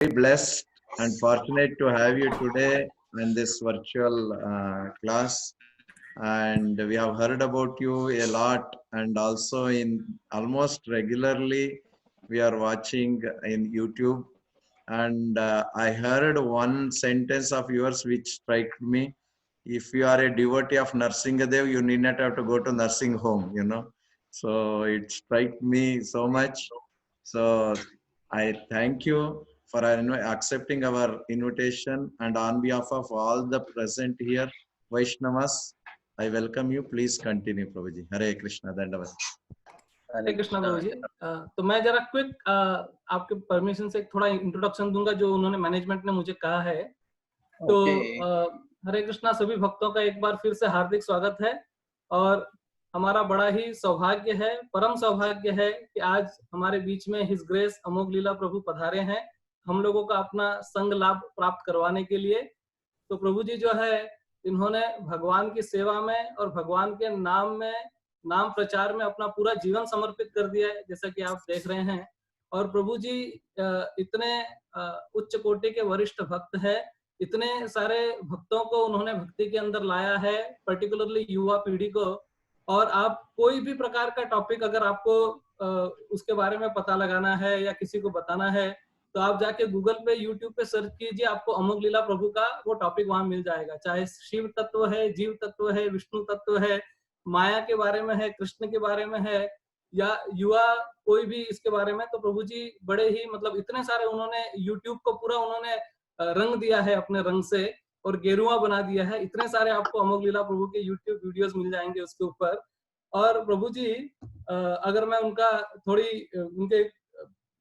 Very blessed and fortunate to have you today in this virtual class. And we have heard about you a lot, and also in almost regularly we are watching in YouTube. And I heard one sentence of yours which struck me. If you are a devotee of Narsingadev, you need not have to go to nursing home. So it struck me so much. So I thank you for accepting our invitation, and on behalf of all the present here, Vaishnavas, I welcome you. Please continue, Prabhuji. Hare Krishna, Dandavat. हरे कृष्णा प्रभु जी। तो मैं जरा quick आपके permission से थोड़ा introduction दूंगा जो उन्होंने management ने मुझे कहा है। तो हरे कृष्णा सभी भक्तों का एक बार फिर से हार्दिक स्वागत है, और हमारा बड़ा ही सौभाग्य है, परम सौभाग्य है कि आज हमारे बीच में हिज ग्रेस अमोघ लीला प्रभु पधारे हैं हम लोगों का अपना संग लाभ प्राप्त करवाने के लिए। तो प्रभु जी जो है इन्होंने भगवान की सेवा में और भगवान के नाम में, नाम प्रचार में अपना पूरा जीवन समर्पित कर दिया है, जैसा कि आप देख रहे हैं। और प्रभु जी इतने उच्च कोटि के वरिष्ठ भक्त है, इतने सारे भक्तों को उन्होंने भक्ति के अंदर लाया है, पर्टिकुलरली युवा पीढ़ी को। और आप कोई भी प्रकार का टॉपिक अगर आपको उसके बारे में पता लगाना है या किसी को बताना है, तो आप जाके गूगल पे, यूट्यूब पे सर्च कीजिए, आपको अमोघ लीला प्रभु का वो टॉपिक वहां मिल जाएगा। चाहे शिव तत्व है, जीव तत्व है, विष्णु तत्व है, माया के बारे में है, कृष्ण के बारे में है, या युवा कोई भी इसके बारे में। तो प्रभु जी बड़े ही मतलब इतने सारे उन्होंने यूट्यूब को पूरा उन्होंने रंग दिया है अपने रंग से, और गेरुआ बना दिया है। इतने सारे आपको अमोघ लीला प्रभु के यूट्यूब वीडियोस मिल जाएंगे उसके ऊपर। और प्रभु जी अगर मैं उनका थोड़ी उनके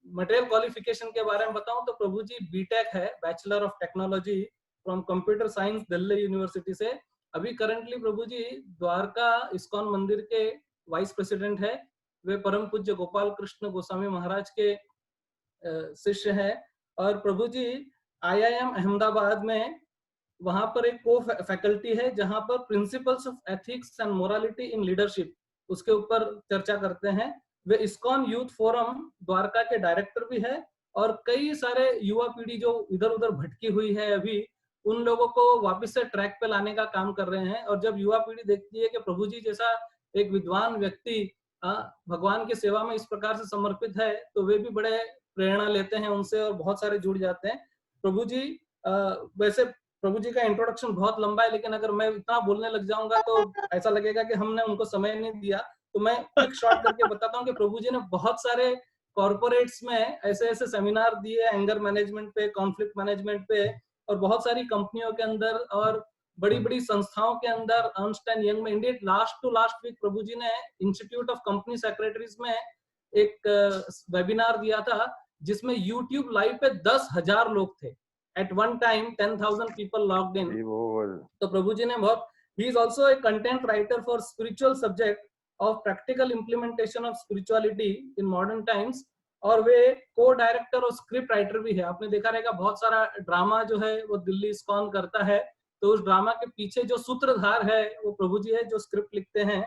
मटेरियल क्वालिफिकेशन के बारे में बताऊं तो प्रभु जी बीटेक है, bachelor of technology from computer science Delhi university से। अभी करंटली प्रभु जी द्वारका इस्कॉन मंदिर के वाइस प्रेसिडेंट है। वे परम पूज्य गोपाल कृष्ण गोस्वामी महाराज के शिष्य हैं। और प्रभु जी IIM अहमदाबाद में वहां पर एक को फैकल्टी है जहां पर principles of ethics and morality in leadership उसके ऊपर चर्चा करते हैं। वे इस्कॉन यूथ फोरम द्वारका के डायरेक्टर भी है, और कई सारे युवा पीढ़ी जो इधर उधर भटकी हुई है अभी, उन लोगों को वापस से ट्रैक पे लाने का काम कर रहे हैं। और जब युवा पीढ़ी देखती है कि प्रभु जी जैसा एक विद्वान व्यक्ति भगवान की सेवा में इस प्रकार से समर्पित है, तो वे भी बड़े प्रेरणा लेते हैं उनसे और बहुत सारे जुड़ जाते हैं। प्रभु जी वैसे प्रभु जी का इंट्रोडक्शन बहुत लंबा है, लेकिन अगर मैं इतना बोलने लग जाऊंगा तो ऐसा लगेगा कि हमने उनको समय नहीं दिया। तो मैं क्विक शॉर्ट करके बताता हूँ कि प्रभु जी ने बहुत सारे कॉर्पोरेट्स में ऐसे ऐसे सेमिनार दिए एंगर मैनेजमेंट पे, कॉन्फ्लिक्ट मैनेजमेंट पे, और बहुत सारी कंपनियों के अंदर और बड़ी बड़ी संस्थाओं के अंदर, अर्नस्ट एंड यंग में। India last to last week Prabhu ji ने इंस्टीट्यूट ऑफ कंपनी सेक्रेटरीज में एक वेबिनार दिया था जिसमें यूट्यूब लाइव पे 10,000 लोग थे। At one time 10,000 people logged in. तो प्रभु जी ने बहुत, ही is also a content writer for spiritual subject of practical implementation of spirituality in modern times, और वे को डायरेक्टर और स्क्रिप्ट राइटर भी है। आपने देखा रहेगा बहुत सारा ड्रामा जो है वो दिल्ली इस्कॉन करता है, तो उस ड्रामा के पीछे जो सूत्रधार है वो प्रभु जी है जो स्क्रिप्ट लिखते हैं।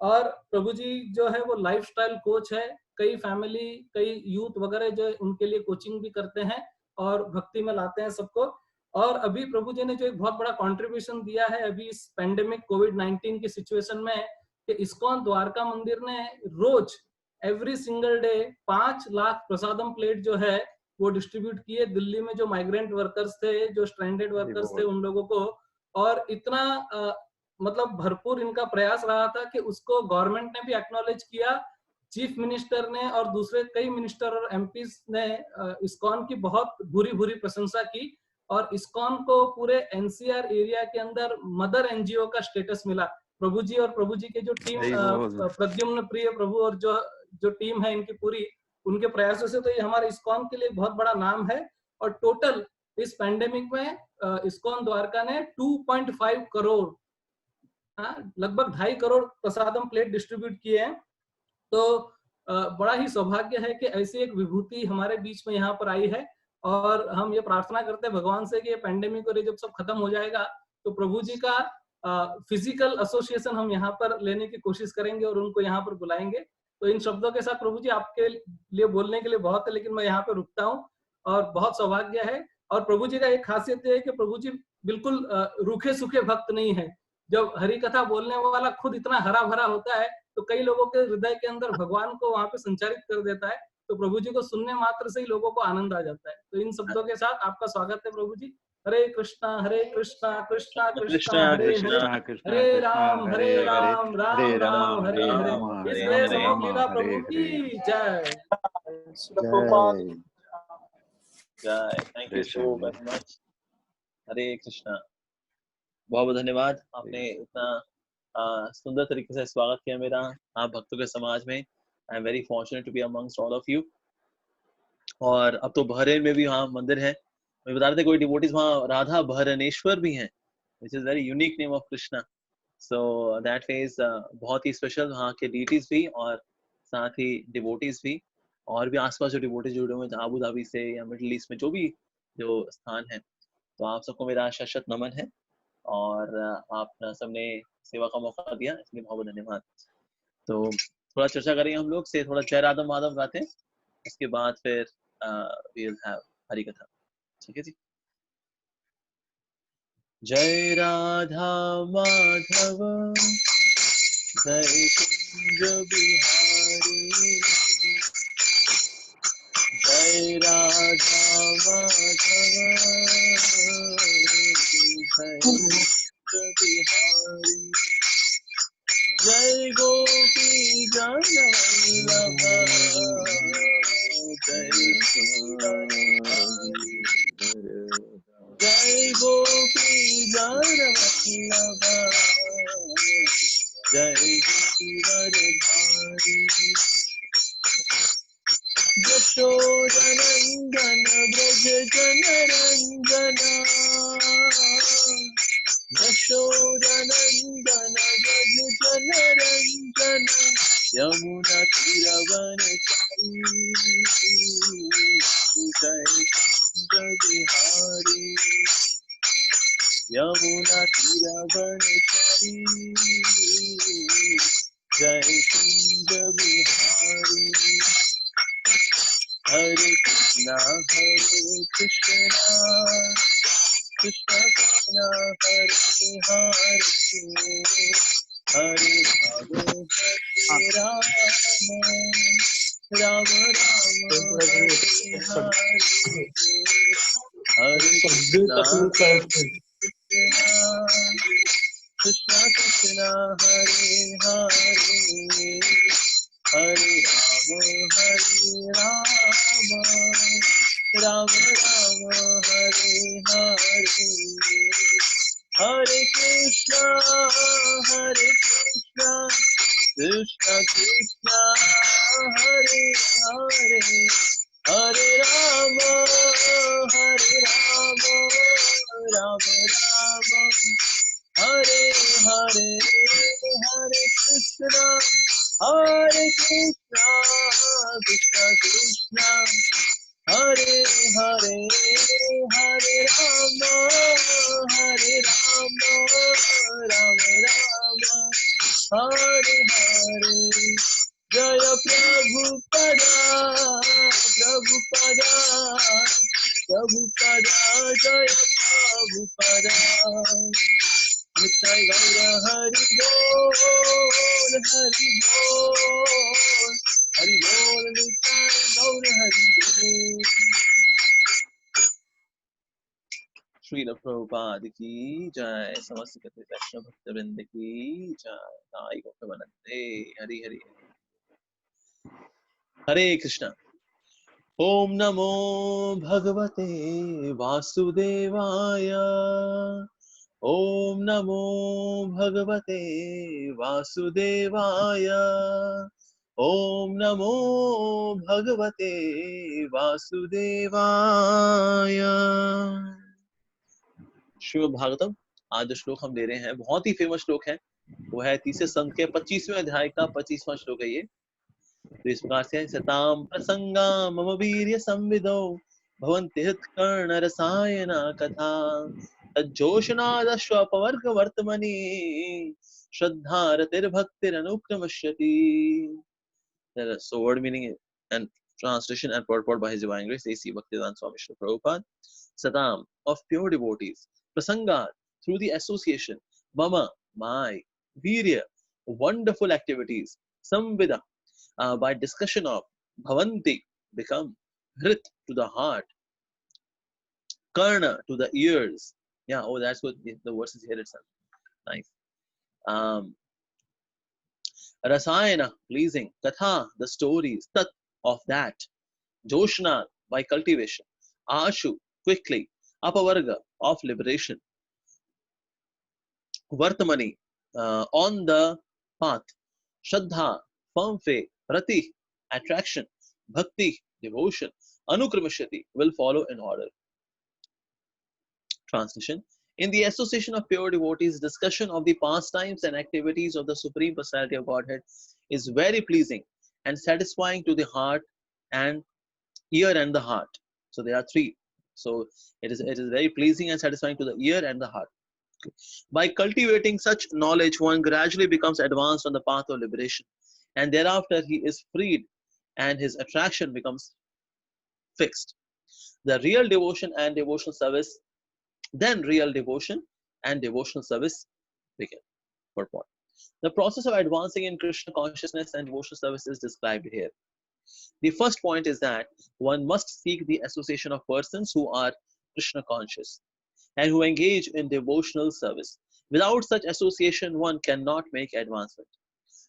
और प्रभु जी जो है वो लाइफस्टाइल कोच है, कई फैमिली, कई यूथ वगैरह जो उनके लिए कोचिंग भी करते हैं और भक्ति में लाते हैं सबको। और अभी प्रभु जी ने जो एक बहुत बड़ा कंट्रीब्यूशन दिया है अभी इस पेंडेमिक कोविड-19 की सिचुएशन में, कि इस्कॉन द्वारका मंदिर ने रोज एवरी सिंगल डे 5 लाख प्रसादम प्लेट जो है वो डिस्ट्रीब्यूट किए दिल्ली में जो माइग्रेंट वर्कर्स थे, जो स्ट्रैंडेड वर्कर्स थे, उन लोगों को। और इतना मतलब भरपूर इनका प्रयास रहा था कि उसको गवर्नमेंट ने भी एक्नॉलेज किया, चीफ मिनिस्टर ने और दूसरे कई मिनिस्टर और एमपीज ने इस्कॉन की बहुत बुरी बुरी प्रशंसा की, और इस्कॉन को पूरे एनसीआर एरिया के अंदर मदर एनजीओ का स्टेटस मिला। प्रभु जी और प्रभु जी के जो टीम प्रद्युम्न प्रिय प्रभु और जो टीम है इनकी पूरी, उनके प्रयासों से तो ये हमारे इस्कॉन के लिए बहुत बड़ा नाम है। और टोटल इस पैंडेमिक में इस्कॉन द्वारका ने 2.5 करोड़ लगभग 2.5 करोड़ प्रसादम प्लेट डिस्ट्रीब्यूट किए हैं। तो बड़ा ही सौभाग्य है कि ऐसी एक विभूति हमारे बीच में यहाँ पर आई है, और हम ये प्रार्थना करते हैं भगवान से कि ये पैंडेमिक और ये जब सब खत्म हो जाएगा तो प्रभु जी का फिजिकल एसोसिएशन हम यहाँ पर लेने की कोशिश करेंगे और उनको यहाँ पर बुलाएंगे। तो इन शब्दों के साथ प्रभु जी आपके लिए बोलने के लिए बहुत है, लेकिन मैं यहाँ पे रुकता हूँ। और बहुत सौभाग्य है। और प्रभु जी का एक खासियत है कि प्रभु जी बिल्कुल रूखे सूखे भक्त नहीं है। जब हरि कथा बोलने वाला खुद इतना हरा भरा होता है तो कई लोगों के हृदय के अंदर भगवान को वहां पे संचारित कर देता है। तो प्रभु जी को सुनने मात्र से ही लोगों को आनंद आ जाता है। तो इन शब्दों के साथ आपका स्वागत है प्रभु जी। हरे कृष्णा कृष्णा कृष्णा कृष्णा हरे हरे, कृष्णा कृष्णा हरे कृष्णा राम हरे हरे, राम हरे राम हरे राम हरे। राम इस हरे ग्रेस राम लीला हरे प्रभु हरे। की जय। जय जय। Thank you Hare so Shyam. Very much. Hare Krishna. बहुत बहुत धन्यवाद, आपने इतना सुंदर तरीके से स्वागत किया मेरा आप भक्तों के समाज में। I am very fortunate to be amongst all of you. और अब तो बहरेन में भी वहाँ मंदिर है, मैं बता रहे थे कोई डिवोटीज वहाँ राधा बहरनेश्वर भी हैं, which is very unique name of Krishna. So that is बहुत ही स्पेशल, वहाँ के डीटीज भी और साथ ही डिवोटीज भी, और भी आसपास जो डिवोटीज जुड़े हुए हैं आबू धाबी से या मिडिल ईस्ट में जो भी जो स्थान है, तो आप सबको मेरा शत नमन है। और आप सबने सेवा का मौका दिया, इसलिए बहुत बहुत धन्यवाद। तो थोड़ा चर्चा करेंगे हम लोग से, थोड़ा जय राधा माधव गाते हैं, उसके बाद फिर वी विल हैव हरि कथा। ठीक है जी। जय राधा माधव जय कुंज बिहारी, जय राधा माधव जय कुंज बिहारी, जय गोपी जन वल्लभ जय गोपी जन वल्लभ जय गिरिवरधारी, यशोदनंदन ब्रज जनरंजना, यशोदनंदन ब्रज जनरंजना, यमुना तीरवनचारी, जय कुंज बिहारी, यमुना तीरवनचारी, जय कुंज बिहारी। हरे कृष्णा कृष्णा कृष्णा हरे हरे, हरे राम हरे राम, राम राम हरे हरे, हरे कृष्णा कृष्णा कृष्णा हरे हरे, हरे राम राम राम हरे हरे, हरे कृष्णा कृष्णा कृष्णा हरे हरे, हरे राम राम राम हरे हरे, हरे कृष्णा कृष्णा कृष्णा हरे हरे, हरे राम राम हरे हरे। जय प्रभुपदा प्रभुपदा प्रभुपदा, जय प्रभुपदा, नित्य गौर हरि बोल हरि बोल, हरि बोल नित्य गौर हरि बोल। श्रील प्रभुपाद की जय, समस्त कृष्ण भक्त वृंद की जय, नाई गोपवंदे हरि हरि। हरे कृष्णा। ओम नमो भगवते वासुदेवाय, ओम नमो भगवते वासुदेवाय, ओम नमो भगवते वासुदेवाय। श्रीमद् भागवतम आज जो श्लोक हम ले रहे हैं बहुत ही फेमस श्लोक है, वो है तीसरे संत के 25वें अध्याय का 25वां श्लोक है ये। तो इस प्रकार से सताम प्रसंगा मम वीर्य संविदो भवन्ति हृत्कर्ण रसायना कथा तज्जोषनादश्वपवर्ग वर्तमनि श्रद्धा रतिर्भक्तिरनुक्रमश्यति। So word meaning and Translation and purport by His Divine Grace A.C. Bhaktivedanta Swami Srila Prabhupada. Satam of pure devotees. Prasangat through the association. Mama, my. Virya, wonderful activities. Samvida, by discussion of. Bhavanti, become. Hrit, to the heart. Karna, to the ears. Yeah, oh, that's what the verse is here itself. Nice. Rasayana, pleasing. Katha, the stories. Tat, of that. Joshna, by cultivation. Ashu, quickly. Apavarga, of liberation. Vartamani, on the path. Shraddha, firm faith. Rati, attraction. Bhakti, devotion. Anukramashati, will follow in order. Translation. In the association of pure devotees, discussion of the pastimes and activities of the Supreme Personality of Godhead is very pleasing and satisfying to the heart and ear and the heart. So there are three. So it is very pleasing and satisfying to the ear and the heart. By cultivating such knowledge, one gradually becomes advanced on the path of liberation, and thereafter he is freed and his attraction becomes fixed. The real devotion and devotional service, then real devotion and devotional service begin. Purport. The process of advancing in Krishna consciousness and devotional service is described here. The first point is that one must seek the association of persons who are Krishna conscious and who engage in devotional service. Without such association, one cannot make advancement.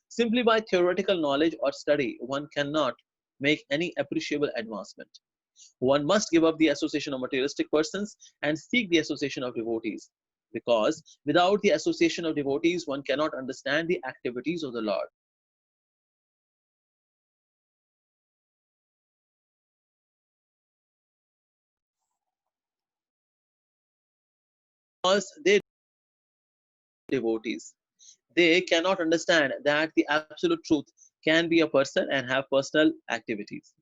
Simply by theoretical knowledge or study, one cannot make any appreciable advancement. One must give up the association of materialistic persons and seek the association of devotees, because without the association of devotees, one cannot understand the activities of the Lord. Because they devotees, they cannot understand that the absolute truth can be a person and have personal activities.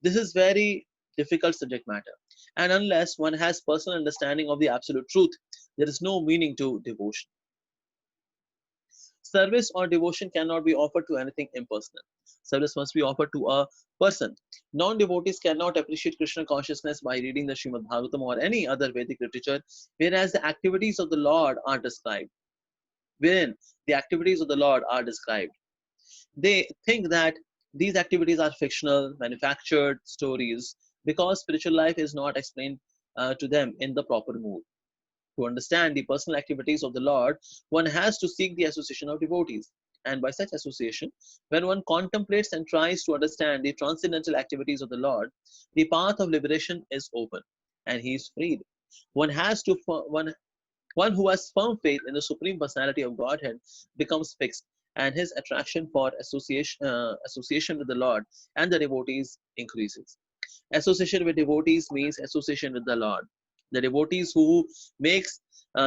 This is very difficult subject matter, and unless one has personal understanding of the absolute truth, there is no meaning to devotion. Service or devotion cannot be offered to anything impersonal. Service must be offered to a person. Non-devotees cannot appreciate Krishna consciousness by reading the Srimad Bhagavatam or any other Vedic literature, whereas the activities of the Lord are described. Wherein the activities of the Lord are described. They think that these activities are fictional, manufactured stories, because spiritual life is not explained to them in the proper mood. To understand the personal activities of the Lord, one has to seek the association of devotees. And by such association, when one contemplates and tries to understand the transcendental activities of the Lord, the path of liberation is open and he is freed. One who has firm faith in the Supreme Personality of Godhead becomes fixed, and his attraction for association with the Lord and the devotees increases. Association with devotees means association with the Lord. The devotees who makes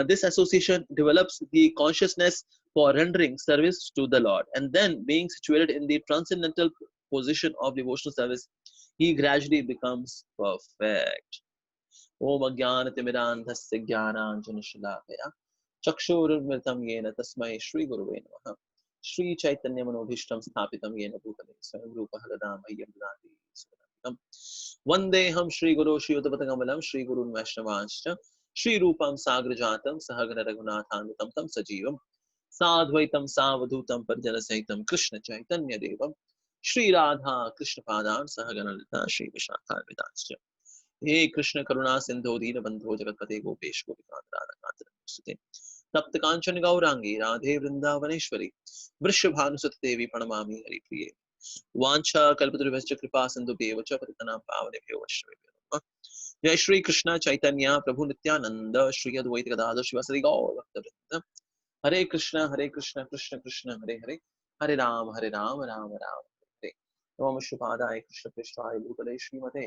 this association develops the consciousness for rendering service to the Lord, and then being situated in the transcendental position of devotional service, he gradually becomes perfect. Om Ajnanatimirandhasya Jnananjanashalakaya Chakshurunmritam Yena Tasmai Shri Guruve Namaha Shri Chaitanya Manobhishtam Sthapitam Yena Bhutale Swayam Rupa Haladam Ayyam Dhanati Sudhatikam Vandeham Shri Guru Shri Uttapatagamalam Shri Gurun Vaishnavanscha Shri Rupam Sagrajatam Sahagana Raghunathanvitam Tam Sajivam Sadvaitam Savadhutam Parjana Sahitam Krishna Chaitanya Devam Shri Radha Krishna Padan Sahagana Lita Shri Vishakha Vidanscha हे कृष्ण करुणा सिंधु दीन बंधो जगतपते गोपेश गोपिकांत राधा कांत नमस्ते तप्त कांचन गौरांगी राधे वृंदावनेश्वरी वृषभानुसुते देवी प्रणमामि हरिप्रिये वांछा कल्पतरुभ्यश्च कृपा सिन्धुभ्येव च पतितानां पावनेभ्यो वैष्णवेभ्यो नमः जय श्री कृष्ण चैतन्य प्रभु नित्यानंद श्री अद्वैत गदाधर शिवासादि गौर भक्तवृंद हरे कृष्ण कृष्ण कृष्ण हरे हरे हरे राम राम राम हरे नमः शुभादाय कृष्ण पृष्ठाय भूतले श्रीमते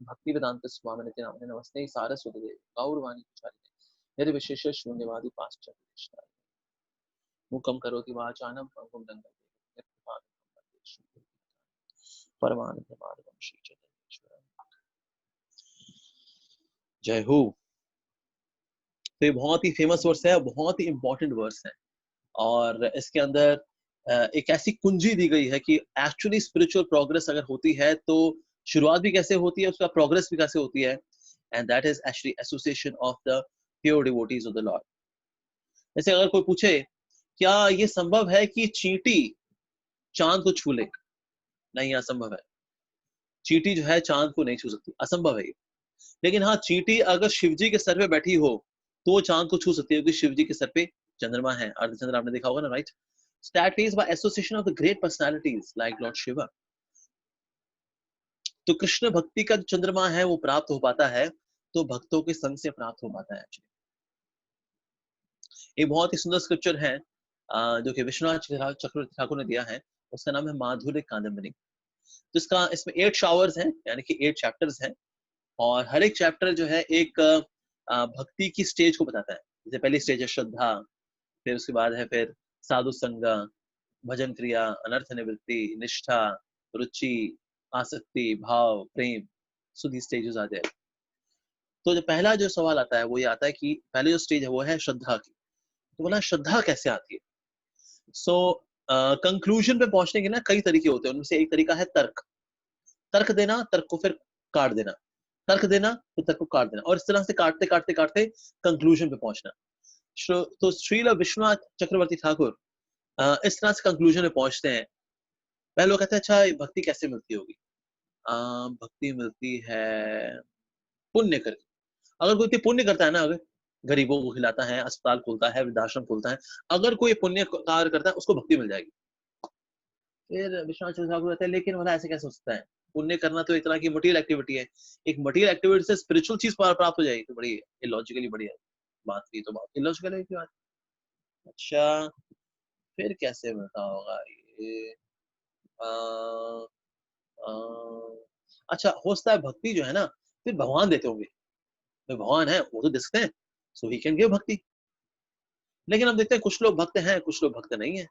भक्तिवेदांत स्वामी नित्य नामने नमस्ते सारस्वती देवी गौरवाणी प्रचारिणे निर्विशेष शून्यवादी पाश्चात्य मुखम करोति वाचानं पंगुं लंघयते परमानंद माधवम श्री चैतन्य जय हो। तो ये बहुत ही फेमस वर्स है, बहुत ही इंपॉर्टेंट वर्स है, और इसके अंदर एक ऐसी कुंजी दी गई है कि एक्चुअली स्पिरिचुअल प्रोग्रेस अगर होती है तो शुरुआत भी कैसे होती है, उसका प्रोग्रेस भी कैसे होती है, and that is actually association of the pure devotees of the Lord. जैसे अगर कोई पूछे क्या ये संभव है कि चींटी चांद को छू ले, नहीं, असंभव है। चींटी जो है चांद को नहीं छू सकती, असंभव है ये। लेकिन हाँ, चींटी अगर शिवजी के सर पे बैठी हो तो वो चांद को छू सकती है, क्योंकि शिवजी के सर पे चंद्रमा है, अर्धचंद्र आपने देखा होगा ना, right? That is by association of the great personalities like Lord Shiva. तो कृष्ण भक्ति का जो चंद्रमा है वो प्राप्त हो पाता है तो भक्तों के संग से प्राप्त हो पाता है। एक्चुअली एक बहुत ही सुंदर स्क्रिप्चर है जो कि विश्वनाथ चक्रवर्ती ठाकुर ने दिया है, उसका नाम है माधुर्य कादम्बरी। तो इसमें 8 शावर्स हैं, यानी कि 8 चैप्टर्स हैं, और हर एक चैप्टर जो है एक भक्ति की स्टेज को बताता है। जैसे पहली स्टेज है श्रद्धा, फिर उसके बाद है फिर साधु संग, भजन क्रिया, अनर्थ निवृत्ति, निष्ठा, रुचि, आसक्ति, भाव, प्रेम। सो दी स्टेजेस आर देयर। तो जो पहला जो सवाल आता है वो ये आता है कि पहले जो स्टेज है वो है श्रद्धा की। तो बोला श्रद्धा कैसे आती है? सो कंक्लूजन पे पहुंचने के ना कई तरीके होते हैं, उनमें से एक तरीका है तर्क। तर्क देना, तर्क को फिर काट देना, तर्क देना फिर तर्क को काट देना, और इस तरह से काटते काटते काटते कंक्लूजन पे पहुंचना। तो श्रील विश्वनाथ चक्रवर्ती ठाकुर इस तरह से कंक्लूजन में पहुंचते हैं। पहले लोग कहते हैं अच्छा भक्ति कैसे मिलती होगी? भक्ति मिलती है पुण्य करके। अगर कोई पुण्य करता है ना, अगर गरीबों को खिलाता है, अस्पताल खोलता है, वृद्धाश्रम खोलता है, अगर कोई पुण्य कार्य करता है उसको भक्ति मिल जाएगी। फिर विश्वनाथ चक्रवर्ती ठाकुर कहते हैं लेकिन मतलब ऐसे कैसे हो सकता है? पुण्य करना तो एक तरह की मटीरियल एक्टिविटी है, एक मटीरियल एक्टिविटी से स्पिरिचुअल चीज प्राप्त हो जाएगी, तो बड़ी इलॉजिकली बड़ी बात की, तो बात इलॉजिकल है की बात। अच्छा फिर कैसे मिलता होगा ये? अच्छा हो सकता है भक्ति जो है ना फिर भगवान देते होंगे, तो भगवान है वो तो दे सकते हैं, सो ही कैन गिव भक्ति। लेकिन हम देखते हैं कुछ लोग भक्त हैं, कुछ लोग भक्त नहीं है।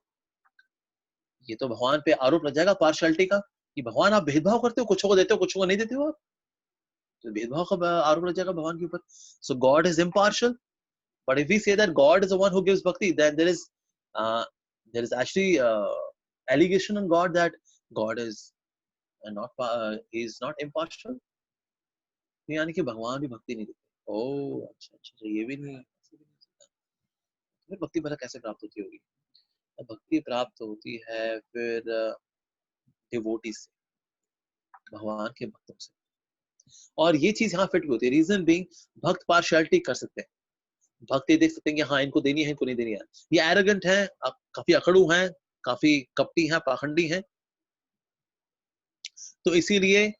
ये तो भगवान पे आरोप लग जाएगा पार्शियलिटी का कि भगवान आप भेदभाव करते हो, कुछ को देते हो कुछ को नहीं देते हो आप, तो भेदभाव का आरोप लग जाएगा भगवान के ऊपर। So God is impartial, but if we say that God is the one who gives bhakti, then there is actually allegation on God that God is not impartial, यानी कि भगवान भी भक्ति नहीं देते। ओह अच्छा अच्छा, ये भी नहीं, फिर भक्ति भला कैसे प्राप्त होती होगी? भक्ति प्राप्त होती है फिर डिवोटी से, भगवान के भक्तों से, और ये चीज यहाँ फिट भी होती है। रीजन बीइंग भक्त पार्शियलिटी कर सकते हैं, भक्त ये देख सकते हैं कि हाँ इनको देनी है इनको नहीं देनी है, ये एरोगेंट है, काफी अकड़ू हैं, काफी कपटी हैं, पाखंडी हैं, तो इसीलिए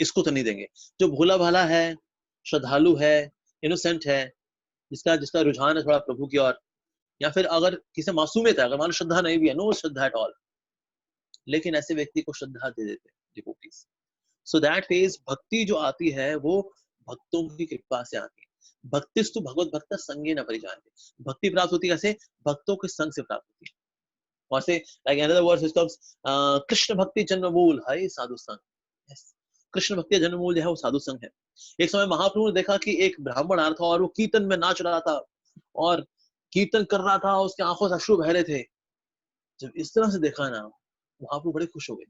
इसको तो नहीं देंगे। जो भोला भाला है, श्रद्धालु है, इनोसेंट है, जिसका रुझान है थोड़ा प्रभु की ओर, या फिर अगर किसी मासूमियत है, अगर मान लो श्रद्धा नहीं भी है, नो श्रद्धा एट ऑल, लेकिन ऐसे व्यक्ति को श्रद्धा दे देते हैं डिवोटीज। सो दैट मींस भक्ति जो आती है वो भक्तों की कृपा से आती है। भक्तिस्तु भगवत भक्त संगेन परिजायते, भक्ति प्राप्त होती है कैसे? भक्तों के संग से प्राप्त होती है। और से like another verse which comes Krishna भक्ति जन्म मूल है साधु संग। yes. कृष्ण भक्ति जन्म मूल जो है वो साधु संग है। एक समय महाप्रभु ने देखा कि एक ब्राह्मण आ रहा था और वो कीर्तन में नाच रहा था और कीर्तन कर रहा था, उसके आंखों से अश्रु बह रहे थे। जब इस तरह से देखा ना, महाप्रभु बड़े खुश हो गए,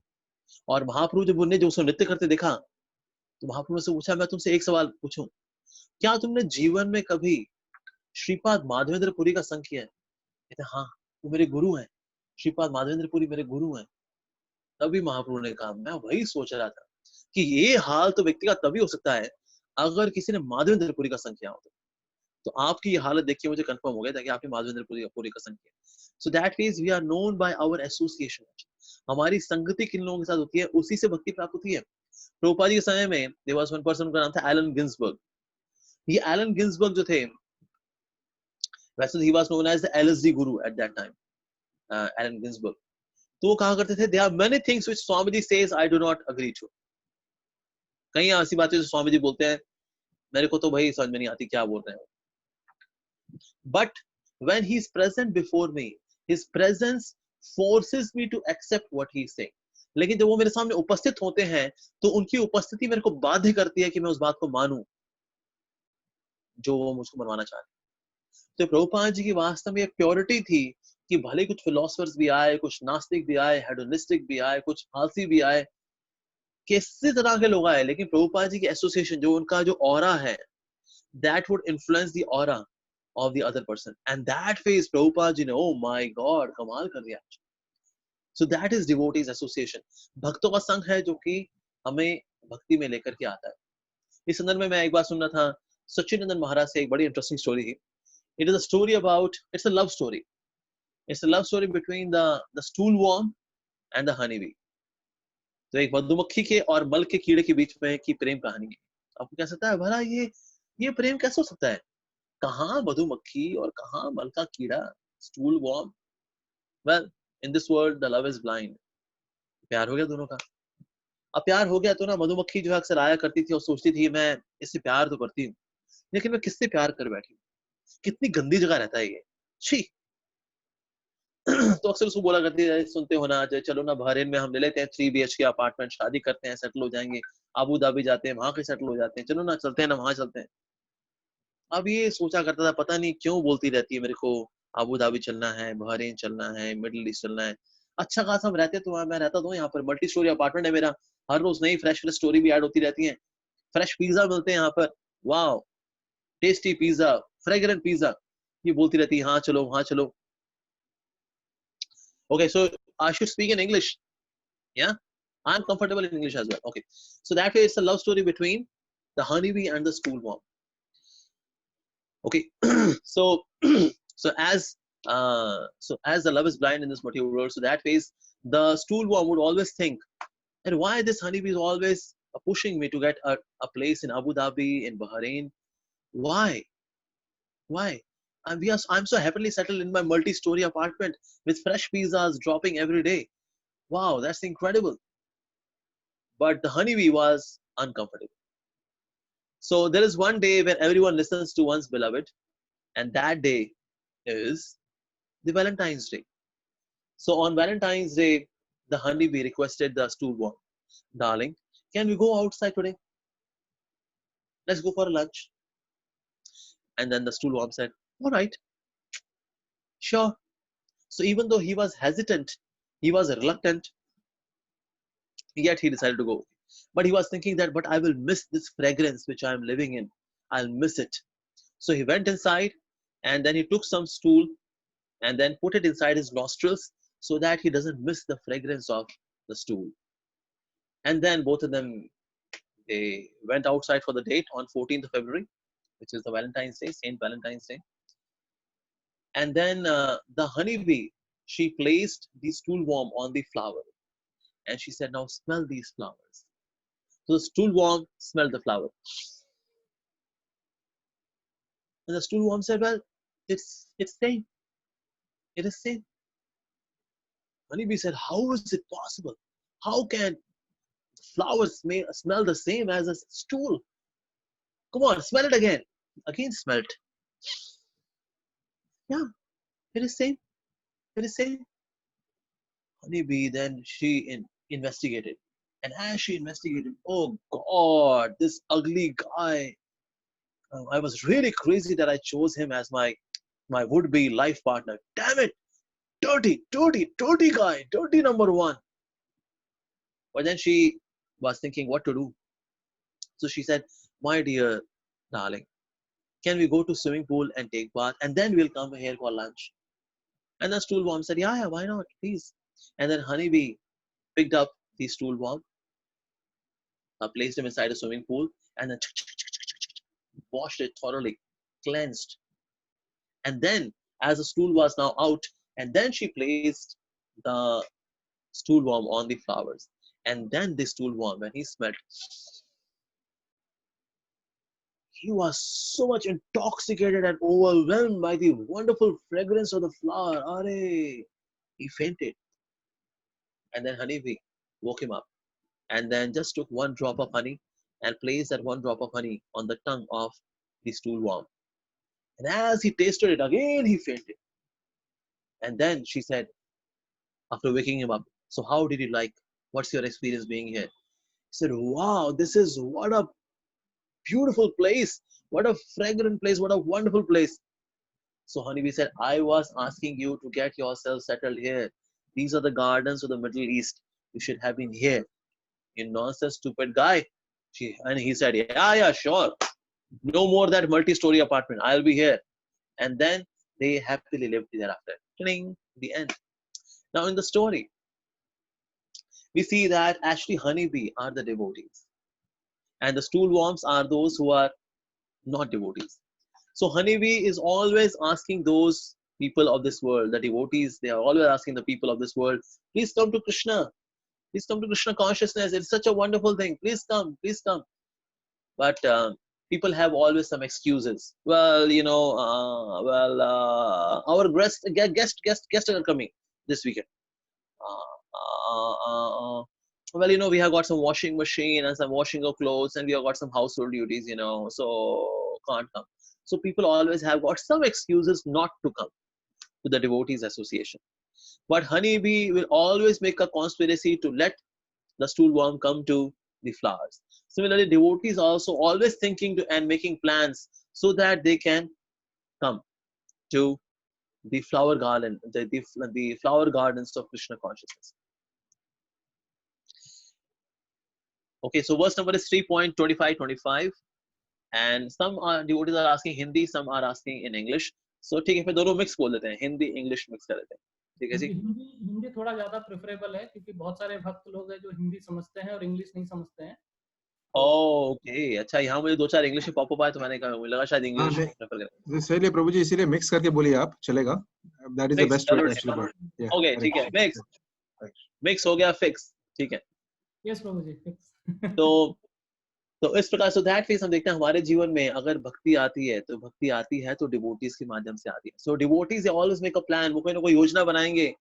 और महाप्रभु जब उन्हें जो उसको नृत्य करते देखा तो महाप्रभु से पूछा, मैं तुमसे एक सवाल पूछूं, क्या तुमने जीवन में कभी श्रीपाद माधवेंद्र पुरी का संग किया है? कहते हाँ, वो मेरे गुरु हैं, श्रीपाद माधवेंद्र पुरी मेरे गुरु हैं। तभी महाप्रभु ने कहा, मैं वही सोच रहा था कि ये हाल तो व्यक्ति का तभी हो सकता है अगर किसी ने माधवेंद्र पुरी का संग किया हो। तो आपकी ये हालत देखिए मुझे कंफर्म हो गया था कि आपने माधवेंद्र पुरी का संग किया। So that means we are known by our association. हमारी संगति किन लोगों के साथ होती है, उसी से भक्ति प्राप्त होती है। प्रभुपाद जी के समय में देयर वाज वन पर्सन, उनका नाम था एलन गिन्सबर्ग। ये एलन गिन्सबर्ग जो थे, वैसे ही was known as the LSD guru at that time, Allen Ginsberg. तो वो कहा करते थे, there are many things which Swamiji says I do not agree to. कई ऐसी बातें जो स्वामीजी बोलते हैं मेरे को तो भाई समझ में नहीं आती क्या बोल रहे हैं। But when he is present before me, his presence forces me to accept what he is saying. लेकिन जब वो मेरे सामने उपस्थित होते हैं तो उनकी उपस्थिति मेरे को बाध्य करती है कि मैं उस बात को मानूं जो वो मुझको मनवाना चाह रहे। तो प्रभुपाद जी की वास्तव में प्योरिटी थी कि भले कुछ फिलोसफर्स भी आए, कुछ नास्तिक भी आए, हेडोनिस्टिक भी आए, कुछ आलसी भी आए, किसी तरह के लोग आए, लेकिन प्रभुपाद जी की एसोसिएशन, जो उनका जो ऑरा है, that would influence the aura of the other person, and that phase Prabhupada ji ने, oh my God, कमाल कर दिया. So that is devotees association. भक्तों का संघ है जो कि हमें भक्ति में लेकर के आता है. इस संदर्भ में मैं एक बात सुन रहा था सच्चिदानंद महाराज से, एक बड़ी इंटरेस्टिंग स्टोरी थी. It is a story about, it's a love story. It's a love story between the stool worm and the honeybee. तो एक मधुमक्खी के और मल के कीड़े के बीच में की प्रेम कहानी है. आपको क्या सकता है भला ये प्रेम कैसे हो सकता है? कहाँ मधुमक्खी और कहाँ मल का कीड़ा, stool worm. Well, in this world the love is blind. प्यार हो गया दोनों का. अब प्यार हो गया तो ना, मधुमक्खी जो है अक्सर आया करती थी और सोचती थी मैं इससे प्यार तो करती हूँ, लेकिन मैं किससे प्यार कर बैठी हूँ, कितनी गंदी जगह रहता है ये, छी. तो अक्सर उसको बोला करती है, सुनते हो ना, चलो ना बहरीन में हम ले लेते हैं 3 BHK अपार्टमेंट, शादी करते हैं, सेटल हो जाएंगे, अबू धाबी जाते हैं, वहां के सेटल हो जाते हैं, चलो ना चलते हैं ना, वहां चलते हैं. अब ये सोचा करता था, पता नहीं क्यों बोलती रहती है मेरे को अबू धाबी चलना है, बहरीन चलना है, मिडिल ईस्ट चलना है. अच्छा खासा हम रहते तो, मैं रहता तो यहाँ पर, मल्टी स्टोरी अपार्टमेंट है मेरा, हर रोज नई फ्रेश स्टोरी भी ऐड होती रहती है, फ्रेश पिज्जा मिलते हैं यहाँ पर, wow tasty pizza, fragrant pizza. ये बोलती रहती है हाँ चलो वहां चलो. Okay, so I should speak in English. Yeah, I'm comfortable in English as well. Okay, so that way it's a love story between the honeybee and the stool worm. Okay, so as the love is blind in this material world, so that way the stool worm would always think, and why this honeybee is always pushing me to get a place in Abu Dhabi, in Bahrain? Why? I'm so happily settled in my multi-story apartment with fresh pizzas dropping every day. Wow, that's incredible. But the honeybee was uncomfortable. So there is one day when everyone listens to one's beloved, and that day is the Valentine's Day. So on Valentine's Day, the honeybee requested the stool worm, darling, can we go outside today? Let's go for a lunch. And then the stool worm said, all right, sure. So even though he was hesitant, he was reluctant, yet he decided to go. But he was thinking that, but I will miss this fragrance which I am living in. I'll miss it. So he went inside, and then he took some stool and then put it inside his nostrils so that he doesn't miss the fragrance of the stool. And then both of them, they went outside for the date on 14th of February, which is the Valentine's Day, Saint Valentine's Day. And then the honeybee, she placed the stool worm on the flower. And she said, now smell these flowers. So the stool worm smelled the flower. And the stool worm said, well, it's same. It is same. Honeybee said, how is it possible? How can flowers smell the same as a stool? Come on, smell it again. Again smelled. Yeah, it is same. It is same. Honeybee, then she investigated. And as she investigated, oh God, this ugly guy. I was really crazy that I chose him as my would-be life partner. Damn it. Dirty guy. Dirty number one. But then she was thinking what to do. So she said, my dear darling, can we go to swimming pool and take bath and then we'll come here for lunch? And the stool worm said, yeah, why not, please. And then honeybee picked up the stool worm, placed him inside a swimming pool, and then washed it thoroughly, cleansed. And then as the stool was now out, and then she placed the stool worm on the flowers. And then the stool worm, when he smelled, he was so much intoxicated and overwhelmed by the wonderful fragrance of the flower. Are, he fainted. And then honeybee woke him up and then just took one drop of honey and placed that one drop of honey on the tongue of the stool worm. And as he tasted it again, he fainted. And then she said, after waking him up, so how did you like? What's your experience being here? He said, wow, this is what a beautiful place. What a fragrant place. What a wonderful place. So honeybee said, I was asking you to get yourself settled here. These are the gardens of the Middle East. You should have been here You nonsense, stupid guy. And he said, yeah, sure. No more that multi-story apartment. I'll be here. And then they happily lived thereafter. Cling, the end. Now in the story, we see that actually honeybee are the devotees. And the stool worms are those who are not devotees. So honeybee is always asking those people of this world, the devotees, they are always asking the people of this world, please come to Krishna. Please come to Krishna consciousness. It's such a wonderful thing. Please come, please come. But people have always some excuses. Well, our guests are coming this weekend. Well, we have got some washing machine and some washing of clothes, and we have got some household duties, so can't come. So people always have got some excuses not to come to the devotees association. But honeybee will always make a conspiracy to let the stool worm come to the flowers. Similarly, devotees also always thinking to and making plans so that they can come to the flower garden, the flower gardens of Krishna consciousness. Okay, so verse number is 3.25. And some devotees are asking Hindi, some are asking in English. So ठीक है, फिर दोनों mix बोल देते हैं, Hindi English mix कर देते हैं, ठीक है जी? हिंदी थोड़ा ज्यादा प्रेफरेबल है क्योंकि बहुत सारे भक्त लोग हैं जो हिंदी समझते हैं और इंग्लिश नहीं समझते हैं. ओके, अच्छा, यहाँ मुझे 2-4 इंग्लिश में पॉप आया तो मैंने कहा, मुझे लगा शायद इंग्लिश प्रेफर करें. इसलिए प्रभु जी इसीलिए मिक्स करके बोलिए आप, चलेगा. That is the best way actually. Okay, ठीक है, मिक्स हो गया, फिक्स, ठीक है. यस प्रभु जी, फिक्स. तो इस प्रकार से दैट फेस हम देखते हैं हमारे जीवन में, अगर भक्ति आती है तो डिवोटीज के माध्यम से आती है. So devotees always make a plan, वो कोई ना कोई योजना बनाएंगे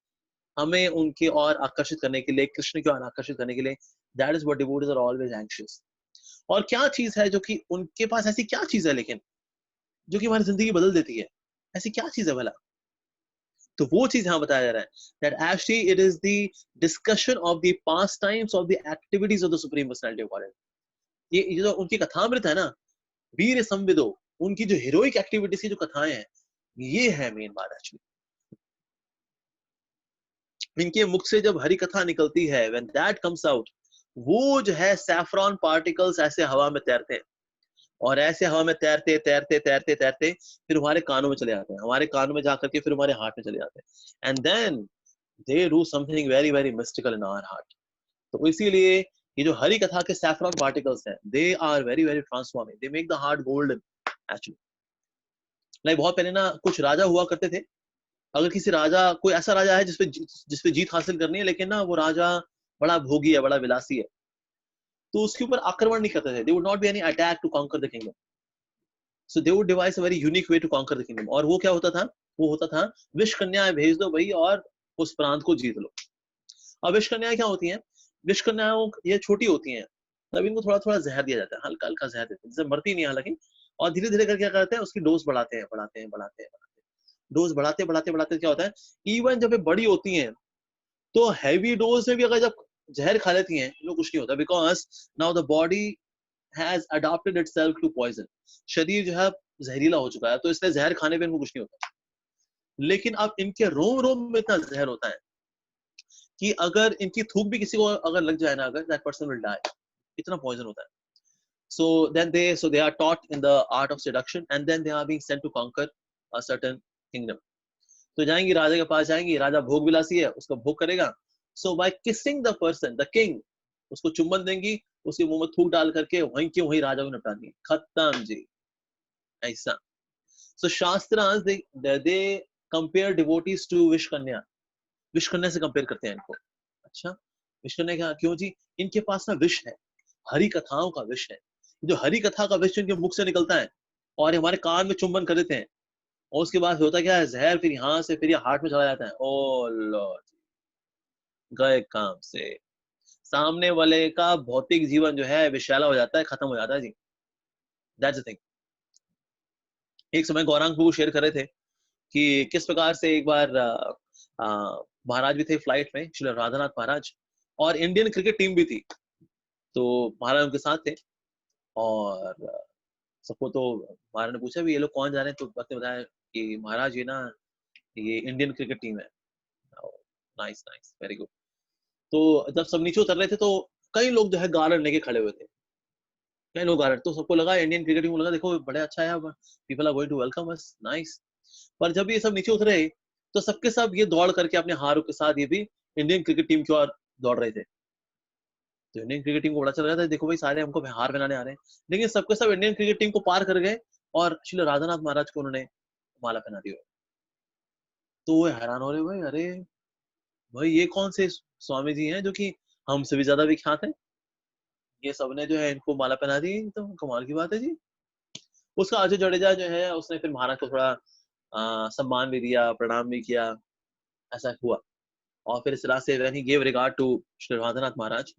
हमें उनके और आकर्षित करने के लिए, कृष्ण की ओर आकर्षित करने के लिए. That is what devotees are always anxious. और क्या चीज है जो कि उनके पास, ऐसी क्या चीज है लेकिन जो कि हमारी जिंदगी बदल देती है, ऐसी क्या चीज है भला? तो वो चीज यहाँ बताया जा रहा है, that actually it is the discussion of the pastimes of the activities of the Supreme Personality of Godhead. ये जो उनकी कथामृत है ना, वीर संविदो, उनकी जो हीरोइक एक्टिविटीज की जो कथाएं हैं, ये है मेन बात एक्चुअली. इनके मुख से जब हरि कथा निकलती है, when that comes out, वो जो है सैफरॉन पार्टिकल्स ऐसे हवा में तैरते हैं, और ऐसे हवा में तैरते तैरते तैरते तैरते फिर हमारे कानों में चले जाते हैं, हमारे कानों में जाकर के फिर हमारे हार्ट में चले जाते हैं. And then they do something very very mystical in our heart. तो इसीलिए ये जो हरि कथा के सैफरॉन पार्टिकल्स हैं, they are very very transforming, they make the heart golden actually. Like बहुत पहले ना कुछ राजा हुआ करते थे, अगर किसी राजा, कोई ऐसा राजा है जिसपे जीत हासिल करनी है, लेकिन ना वो राजा बड़ा भोगी है, बड़ा विलासी है, तो उसके ऊपर आक्रमण नहीं करते थे. There would not be any attack to conquer the kingdom. So they would devise a very unique way to conquer the kingdom. और वो क्या होता था? वो होता था विष कन्याएं भेज दो भाई और उस प्रांत को जीत लो. अब विष कन्याएं क्या होती हैं? विष कन्याओं ये छोटी होती हैं, तब इनको थोड़ा थोड़ा जहर दिया जाता है, हल्का हल्का जहर देते हैं, जिससे मरती नहीं हालांकि, और धीरे धीरे करके क्या करते हैं, उसकी डोज बढ़ाते हैं. डोज बढ़ाते क्या होता है, इवन जब ये बड़ी होती हैं तो हैवी डोज में भी अगर जब जहर खा लेती हैं, इनको कुछ नहीं होता, because now the body has adopted itself to poison. शरीर जो है जहरीला हो चुका है, तो इसलिए जहर खाने पे इनको कुछ नहीं होता. लेकिन अब इनके रोम रोम में इतना जहर होता है कि अगर इनकी थूक भी किसी को अगर लग जाए ना, अगर दैट पर्सन विल डाई, इतना पॉइजन होता है. So they are taught in the art of seduction, and then they are being sent to conquer a certain kingdom. तो जाएंगी राजा के पास, जाएंगी, राजा भोग विलासी है, उसका भोग करेगा. So by kissing the person, the king, उसको चुम्बन देंगी, उसके मुंह में थूक डाल करके वहीं के वहीं राजा को निपटा देंगे, खत्म जी, ऐसा. So Shastras they compare devotees to विष कन्या. विष कन्या से कंपेयर करते हैं इनको. अच्छा, विष कन्या क्या, क्यों जी? इनके पास ना विष है, हरि कथाओं का विष है. जो हरि कथा का विष इनके मुख से निकलता है और हमारे कान में चुंबन कर देते हैं, और उसके बाद होता क्या है, जहर फिर यहाँ से फिर हार्ट में चला जाता है. ओ लॉर्ड, गए काम से. सामने वाले का भौतिक जीवन जो है विषैला हो जाता है, खत्म हो जाता है जी. That's the thing. एक समय गौरांग प्रभु शेयर कर रहे थे कि किस प्रकार से एक बार महाराज भी थे फ्लाइट में, श्री राधानाथ महाराज, और इंडियन क्रिकेट टीम भी थी. तो महाराज उनके साथ थे, और सबको तो महाराज ने पूछा भी ये लोग कौन जा रहे हैं, तो भक्त ने बताया कि महाराज ये इंडियन क्रिकेट टीम है. Nice, very good. तो जब सब नीचे उतर रहे थे तो कई लोग जो है गार्डन लेके खड़े हुए थे, कई लोग गार्डन, तो सबको लगा, इंडियन क्रिकेट टीम को लगा देखो बड़ा अच्छा है, people are going to welcome us, nice. पर जब ये सब नीचे उतरे तो सबके सब ये दौड़ करके अपने हारों के साथ ये भी इंडियन क्रिकेट टीम की ओर दौड़ रहे थे। तो इंडियन क्रिकेट टीम को बड़ा अच्छा लगा था, देखो भाई सारे हमको हार बनाने आ रहे हैं, लेकिन सबके सब इंडियन क्रिकेट टीम को पार कर गए और श्री राधानाथ महाराज को उन्होंने माला पहना दी। तो वो हैरान हो रहे, भाई अरे भाई ये कौन से स्वामी जी हैं जो कि हमसे भी ज्यादा विख्यात हैं, ये सबने जो है इनको माला पहना दी, तो कमाल की बात है जी। उसका अजय जडेजा जो है उसने फिर महाराज को थोड़ा सम्मान भी दिया, प्रणाम भी किया, ऐसा हुआ। और फिर इस तरह से when he give regard to Shri Radhanath Maharaj,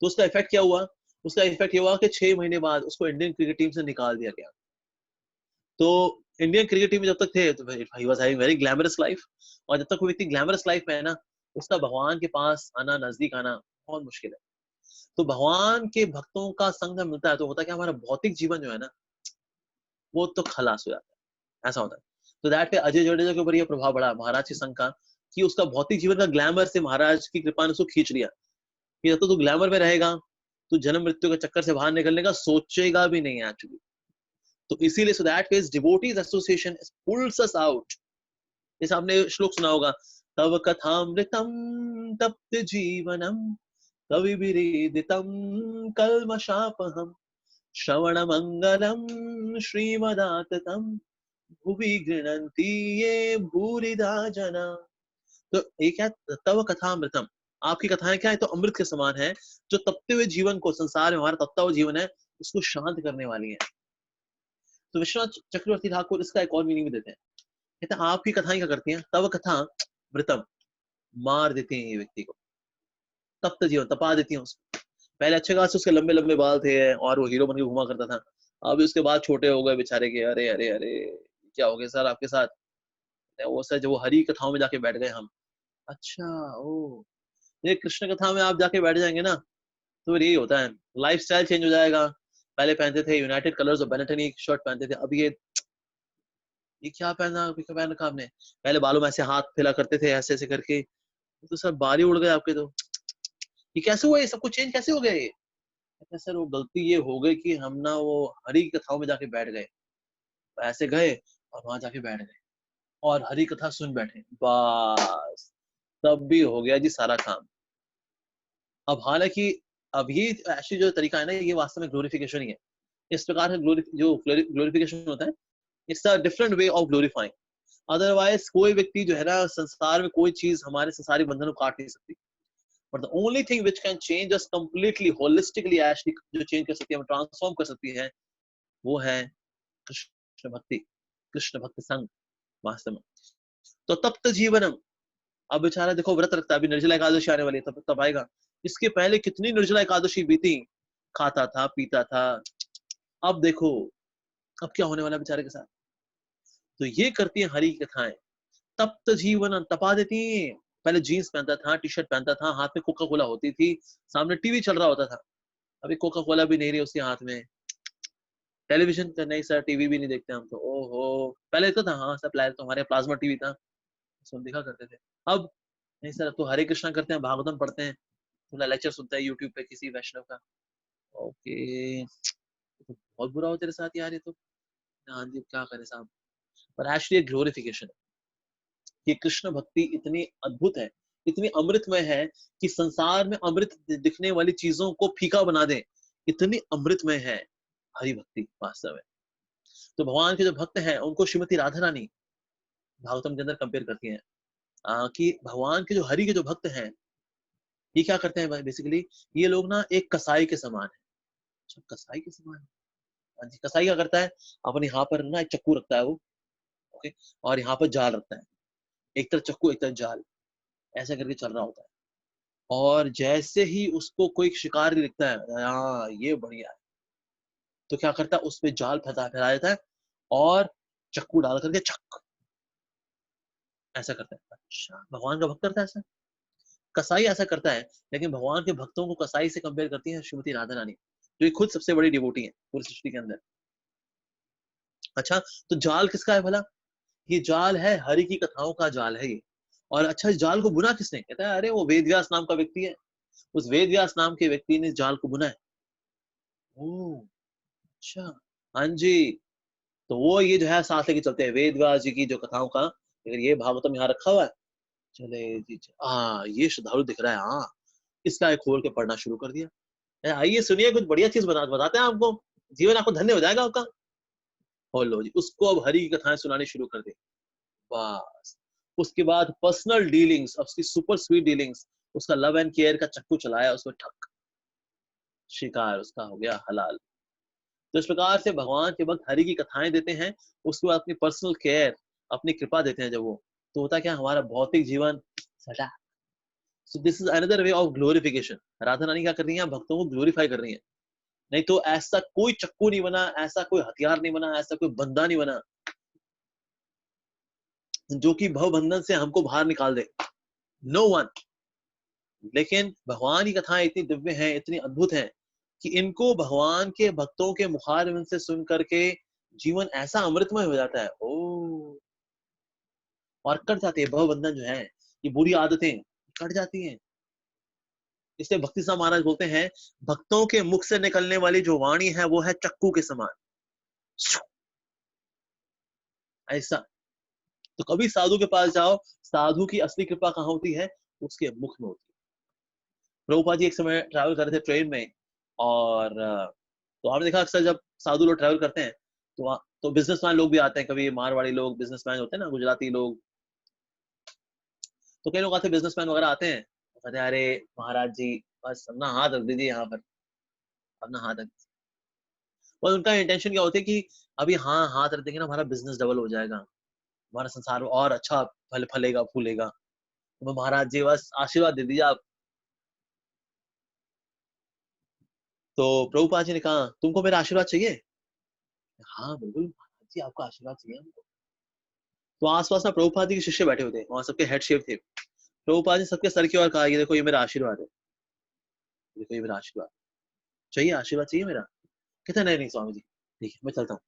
तो उसका इफेक्ट क्या हुआ, उसका इफेक्ट ये हुआ कि 6 महीने बाद उसको इंडियन क्रिकेट टीम से निकाल दिया गया। तो इंडियन क्रिकेट टीम में जब तक थे तो he was having very glamorous life, और जब तक कोई व्यक्ति ग्लैमरस लाइफ में है ना, उसका भगवान के पास आना, नजदीक आना बहुत मुश्किल है। तो भगवान के भक्तों का संग जब मिलता है तो होता है कि हमारा भौतिक जीवन जो है ना वो तो खलास हो जाता है, ऐसा होता है। तो दैट पे अजय जडेजा के ऊपर ये प्रभाव पड़ा महाराज के संग का, कि उसका भौतिक जीवन का ग्लैमर से महाराज की कृपा ने उसको खींच लिया, कि जब तो तू ग्लैमर में रहेगा तो जन्म मृत्यु के चक्कर से बाहर निकलने का सोचेगा भी नहीं एक्चुअली। तो इसीलिए so that means devotees association pulls us out. जैसे आपने श्लोक सुना होगा, तव कथामृतम तप्त जीवनम कवि विरीदितम कल्मषापहम श्रवण मंगलम श्रीमदाततम भुवि गृह्णन्ति ये भूरिदा जना। तो एक है तव कथामृतम, आपकी कथाएं क्या है, तो अमृत के समान है, जो तपते हुए जीवन को, संसार में हमारा तपता हुआ जीवन है उसको शांत करने वाली है। तो विश्वनाथ चक्रवर्ती ठाकुर इसका एक और मीनिंग भी देते हैं, कहते हैं आपकी कथाएं क्या करती हैं, तव कथा मृतम, मार देती हैं ये व्यक्ति को, तप्त जीवन तपा देती हैं उसको। पहले अच्छे खासे उसके लंबे लंबे बाल थे और वो हीरो बन के घुमा करता था, अभी उसके बाद छोटे हो गए बेचारे के, अरे अरे अरे क्या हो गया सर आपके साथ, वो सर जो हरी कथाओं में जाके बैठ गए हम। अच्छा ओ, ये कृष्ण कथा में आप जाके बैठ जाएंगे ना तो यही होता है, लाइफ स्टाइल चेंज हो जाएगा। पहले पहनते थे यूनाइटेड कलर्स और बेनेटनी शर्ट पहनते थे, अब ये क्या पहना, क्या पहन रखा आपने, पहले बालों में ऐसे हाथ फैला करते थे ऐसे ऐसे करके, तो सर बाल ही उड़ गए आपके, तो ये कैसे हुआ, ये सब कुछ चेंज कैसे हो गया ये। सर वो गलती ये हो गई कि हम ना वो हरी कथाओं में जाके बैठ गए, ऐसे गए और वहां जाके बैठ गए और हरी कथा सुन बैठे, बस तब भी हो गया जी सारा काम। अब हालांकि अब ये एक्चुअली जो तरीका है ना ये वास्तव में ग्लोरिफिकेशन ही है। इस प्रकार का जो ग्लोरिफिकेशन होता है, it's a different way of glorifying. Otherwise कोई व्यक्ति जो है ना संसार में कोई चीज हमारे संसारी बंधनों को काट नहीं सकती, but the only thing which can change us completely holistically, actually जो चेंज कर सकती है, हमें ट्रांसफॉर्म कर सकती है, वो है कृष्ण भक्ति, कृष्ण भक्ति संग वास्तव में। तो तप्त जीवनम, अब बेचारा देखो व्रत रखता है, अभी निर्जला एकादशी आने वाली है, तब आएगा। इसके पहले कितनी निर्जला एकादशी बीती, खाता था पीता था, अब देखो अब क्या होने वाला बेचारे के साथ। तो ये करती है हरि कथाएं, तप्त जीवन, तपा देती है। पहले जीन्स पहनता था, टी शर्ट पहनता था, हाथ में कोका कोला होती थी, सामने टीवी चल रहा होता था, अभी कोका कोला भी नहीं रही उसके हाथ में, टेलीविजन का नहीं सर, टीवी भी नहीं देखते हम तो, ओहो पहले तो था, हाँ सर पहले तो हमारे प्लाज्मा टीवी था, उसमें देखा करते थे, अब नहीं सर, अब तो हरे कृष्णा करते हैं, भागवतम पढ़ते हैं, थोड़ा लेक्चर सुनता है यूट्यूब पे किसी वैष्णव का। ओके तो बहुत बुरा हो तेरे साथ यार ये तो, हाँ जी क्या करे साहब। पर एक्चुअली ग्लोरिफिकेशन है, ये कृष्ण भक्ति इतनी अद्भुत है, इतनी अमृतमय है कि संसार में अमृत दिखने वाली चीजों को फीका बना दे, इतनी अमृतमय है हरि भक्ति वास्तव में। तो भगवान के जो भक्त हैं उनको श्रीमती राधा रानी भागवतम के अंदर कंपेयर करती हैं कि भगवान के जो हरि के जो भक्त हैं ये क्या करते हैं बेसिकली, ये लोग ना एक कसाई के समान है। अच्छा कसाई के समान, हाँ जी, कसाई क्या करता है, अपने यहाँ पर ना एक चक्कू रखता है वो, ओके, और यहाँ पर जाल रखता है, एक तरफ चक्कू एक तरफ जाल, ऐसा करके चल रहा होता है। और जैसे ही उसको कोई शिकारी दिखता है, हाँ ये बढ़िया है, तो क्या करता है उस पे जाल फैला देता है और चक्कू डाल करके चक ऐसा करता है। अच्छा भगवान का भक्त करता है ऐसा, कसाई ऐसा करता है, लेकिन भगवान के भक्तों को कसाई से कंपेयर करती है श्रीमती राधा रानी, जो खुद सबसे बड़ी डिवोटी है पूरी सृष्टि के अंदर। अच्छा तो जाल किसका है भला, ये जाल है हरि की कथाओं का जाल है ये। और अच्छा इस जाल को बुना किसने, कहता है अरे वो वेदव्यास नाम का व्यक्ति है, उस वेद व्यास नाम के व्यक्ति ने जाल को बुना है। ओह अच्छा, हाँ जी। तो वो ये जो है साथ लेके चलते हैं वेद व्यास जी की जो कथाओं का, अगर ये भागवतम यहाँ रखा हुआ है, चले जी ये श्रद्धालु दिख रहा है, हाँ इसका एक खोल के पढ़ना शुरू कर दिया। आइए सुनिए, कुछ बढ़िया चीज बताते हैं आपको, जीवन आपको धन्य हो जाएगा आपका। और लो जी, उसको अब हरि की कथाएं सुनानी शुरू कर दी। बस उसके बाद पर्सनल डीलिंग्स, उसकी सुपर स्वीट डीलिंग्स, उसका लव एंड केयर का चक्कू चलाया, उसको ठक, शिकार उसका हो गया हलाल। तो इस प्रकार से भगवान के भक्त हरि की कथाएं देते हैं, उसके बाद अपनी पर्सनल केयर, अपनी कृपा देते हैं जब वो, तो होता क्या, हमारा भौतिक जीवन सटा। So this is another way of glorification. Radha Rani क्या कर रही है, भक्तों को ग्लोरीफाई कर रही है। नहीं तो ऐसा कोई चक्कू नहीं बना, ऐसा कोई हथियार नहीं बना, ऐसा कोई बंदा नहीं बना जो कि भवबंधन से हमको बाहर निकाल दे। No one. लेकिन भगवान की कथाएं इतनी दिव्य हैं, इतनी अद्भुत हैं कि इनको भगवान के भक्तों के मुखारविंद से सुन करके जीवन ऐसा अमृतमय हो जाता है। ओ, और कट जाती है भवबंधन जो है, ये बुरी आदतें कट जाती हैं। इसलिए भक्ति साहब महाराज बोलते हैं, भक्तों के मुख से निकलने वाली जो वाणी है वो है चक्कू के समान। ऐसा। तो कभी साधु के पास जाओ, साधु की असली कृपा कहाँ होती है, उसके मुख में होती है। प्रभुपाद जी एक समय ट्रैवल कर रहे थे ट्रेन में, और तो आपने देखा अक्सर जब साधु लोग ट्रैवल करते हैं तो बिजनेसमैन लोग भी आते हैं, कभी मारवाड़ी लोग बिजनेसमैन होते हैं ना, गुजराती लोग, तो कई लोग आते हैं बिजनेसमैन वगैरह आते हैं, कहते हैं अरे महाराज जी बस अपना हाथ रख दीजिए यहाँ पर, अपना हाथ रख दीजिए। और उनका इंटेंशन क्या होती है कि अभी हाँ हाथ रख देंगे ना, हमारा बिजनेस डबल हो जाएगा, हमारा संसार और अच्छा फलेगा फूलेगा, तो महाराज जी बस आशीर्वाद दे दीजिए आप। तो प्रभुपाद जी ने कहा तुमको मेरा आशीर्वाद चाहिए? हाँ बिल्कुल महाराज जी, आपका आशीर्वाद चाहिए हमको। तो आसपास में प्रभुपाद जी के शिष्य बैठे हुए थे, वहां सबके हेड शेफ थे। प्रभुपाद जी सबके सर की ओर कहा, ये देखो ये मेरा आशीर्वाद है, देखो ये मेरा आशीर्वाद चाहिए, आशीर्वाद चाहिए मेरा। कहते नहीं नहीं स्वामी जी, ठीक है मैं चलता हूँ।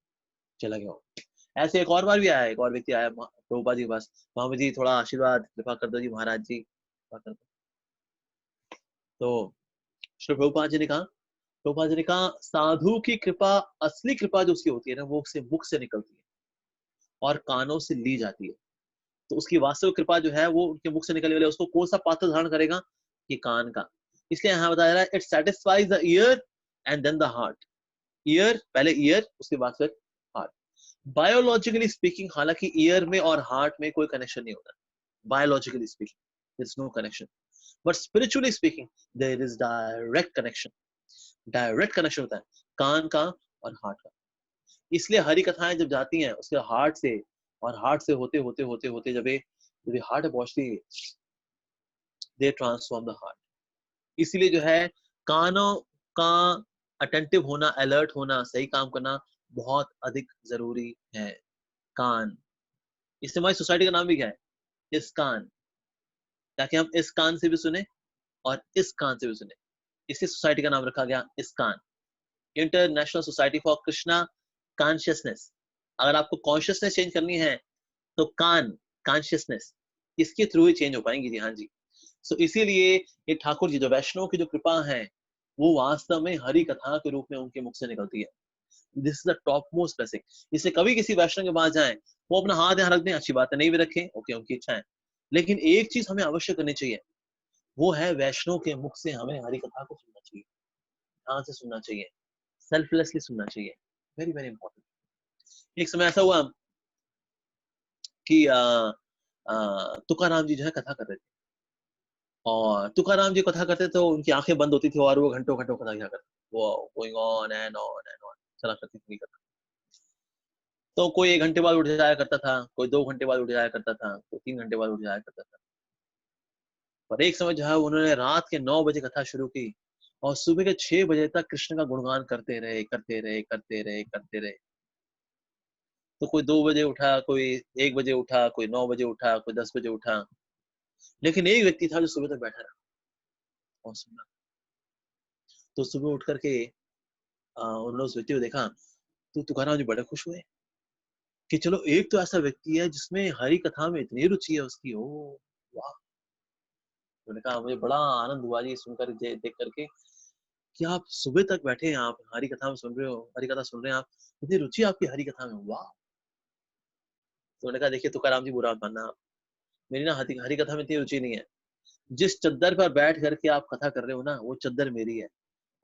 चला गया। ऐसे एक और बार भी आया, एक और व्यक्ति आया प्रभुपाद जी के पास, स्वामी जी थोड़ा आशीर्वाद कृपा कर दो जी, महाराज जी कृपा कर दो। तो श्री प्रभुपाद जी ने कहा, प्रभुपाद जी ने कहा साधु की कृपा, असली कृपा जो उसकी होती है ना, वो उससे मुख से निकलती है और कानों से ली जाती है। तो उसकी वास्तविक कृपा जो है वो उनके मुख से निकलने वाले, उसको कौन सा पात्र धारण करेगा, कि कान का। इसलिए यहाँ बताया रहा है, it satisfies the ear and then the heart. Ear, पहले ईयर, उसके बाद फिर हार्ट। बायोलॉजिकली स्पीकिंग, हालांकि ईयर में और हार्ट में कोई कनेक्शन नहीं होता, biologically speaking there is no connection, but spiritually speaking there is direct connection. Direct connection होता है कान का और हार्ट का। इसलिए हरि कथाएं जब जाती हैं उसके हार्ट से, और हार्ट से होते होते होते होते जब ये हार्ट पहुंचती है, दे ट्रांसफॉर्म द हार्ट। इसीलिए जो है कानों का अटेंटिव होना, अलर्ट होना, सही काम करना बहुत अधिक जरूरी है। कान, इससे हमारी सोसाइटी का नाम भी क्या है, इस कान, ताकि हम इस कान से भी सुने और इस कान से भी सुने, इससे सोसाइटी का नाम रखा गया ISKCON, international society for Krishna consciousness. अगर आपको कॉन्शियसनेस चेंज करनी है तो कान, कॉन्शियसनेस, इसके थ्रू ही चेंज हो पाएंगी जी। हाँ जी। सो इसीलिए ये ठाकुर जी जो वैष्णव की जो कृपा है वो वास्तव में हरि कथा के रूप में उनके मुख से निकलती है। This is the top most blessing. इससे कभी किसी वैष्णव के पास जाएं, वो अपना हाथ यहाँ रख दें, अच्छी बात है, नहीं भी रखें, ओके उनकी इच्छा है, लेकिन एक चीज हमें अवश्य करनी चाहिए, वो है वैष्णव के मुख से हमें हरि कथा को सुनना चाहिए, ध्यान से सुनना चाहिए, सेल्फलेसली सुनना चाहिए। Very very important. एक समय ऐसा हुआ कि तुकाराम जी जो है कथा कर रहे थे, और तुकाराम जी कथा करते तो उनकी आंखें बंद होती थी और वो घंटों घंटों कथा किया करते, वो going on and on and on चला करती थी कथा। तो कोई 1 घंटे बाद उठ जाया करता था, कोई 2 घंटे बाद उठ जाया करता था, कोई 3 घंटे बाद उठ जाया करता था। पर एक समय जो है उन्होंने रात के 9 बजे कथा शुरू की और सुबह के 6 बजे तक कृष्ण का गुणगान करते रहे करते रहे करते रहे करते रहे। तो कोई 2 बजे उठा, कोई 1 बजे उठा, कोई 9 बजे उठा, कोई 10 बजे उठा, लेकिन एक व्यक्ति था जो सुबह तक बैठा रहा और सुना। तो सुबह उठ करके उन्होंने उस व्यक्ति को देखा, तो तुकाराम जी बड़े खुश हुए कि चलो एक तो ऐसा व्यक्ति है जिसमें हरि कथा में इतनी रुचि है उसकी। ओ वाह, मैंने कहा मुझे बड़ा आनंद हुआ जी सुनकर, देख करके कि आप सुबह तक बैठे हैं, आप हरि कथा में सुन रहे हो, हरि कथा सुन रहे हैं आप, इतनी रुचि आपकी हरि कथा में, वाह। तो मैंने कहा देखिए तुकाराम जी बुरा मत मानना आप, मेरी ना हरि कथा में इतनी रुचि नहीं है। जिस चद्दर पर बैठ करके आप कथा कर रहे हो ना, वो चद्दर मेरी है।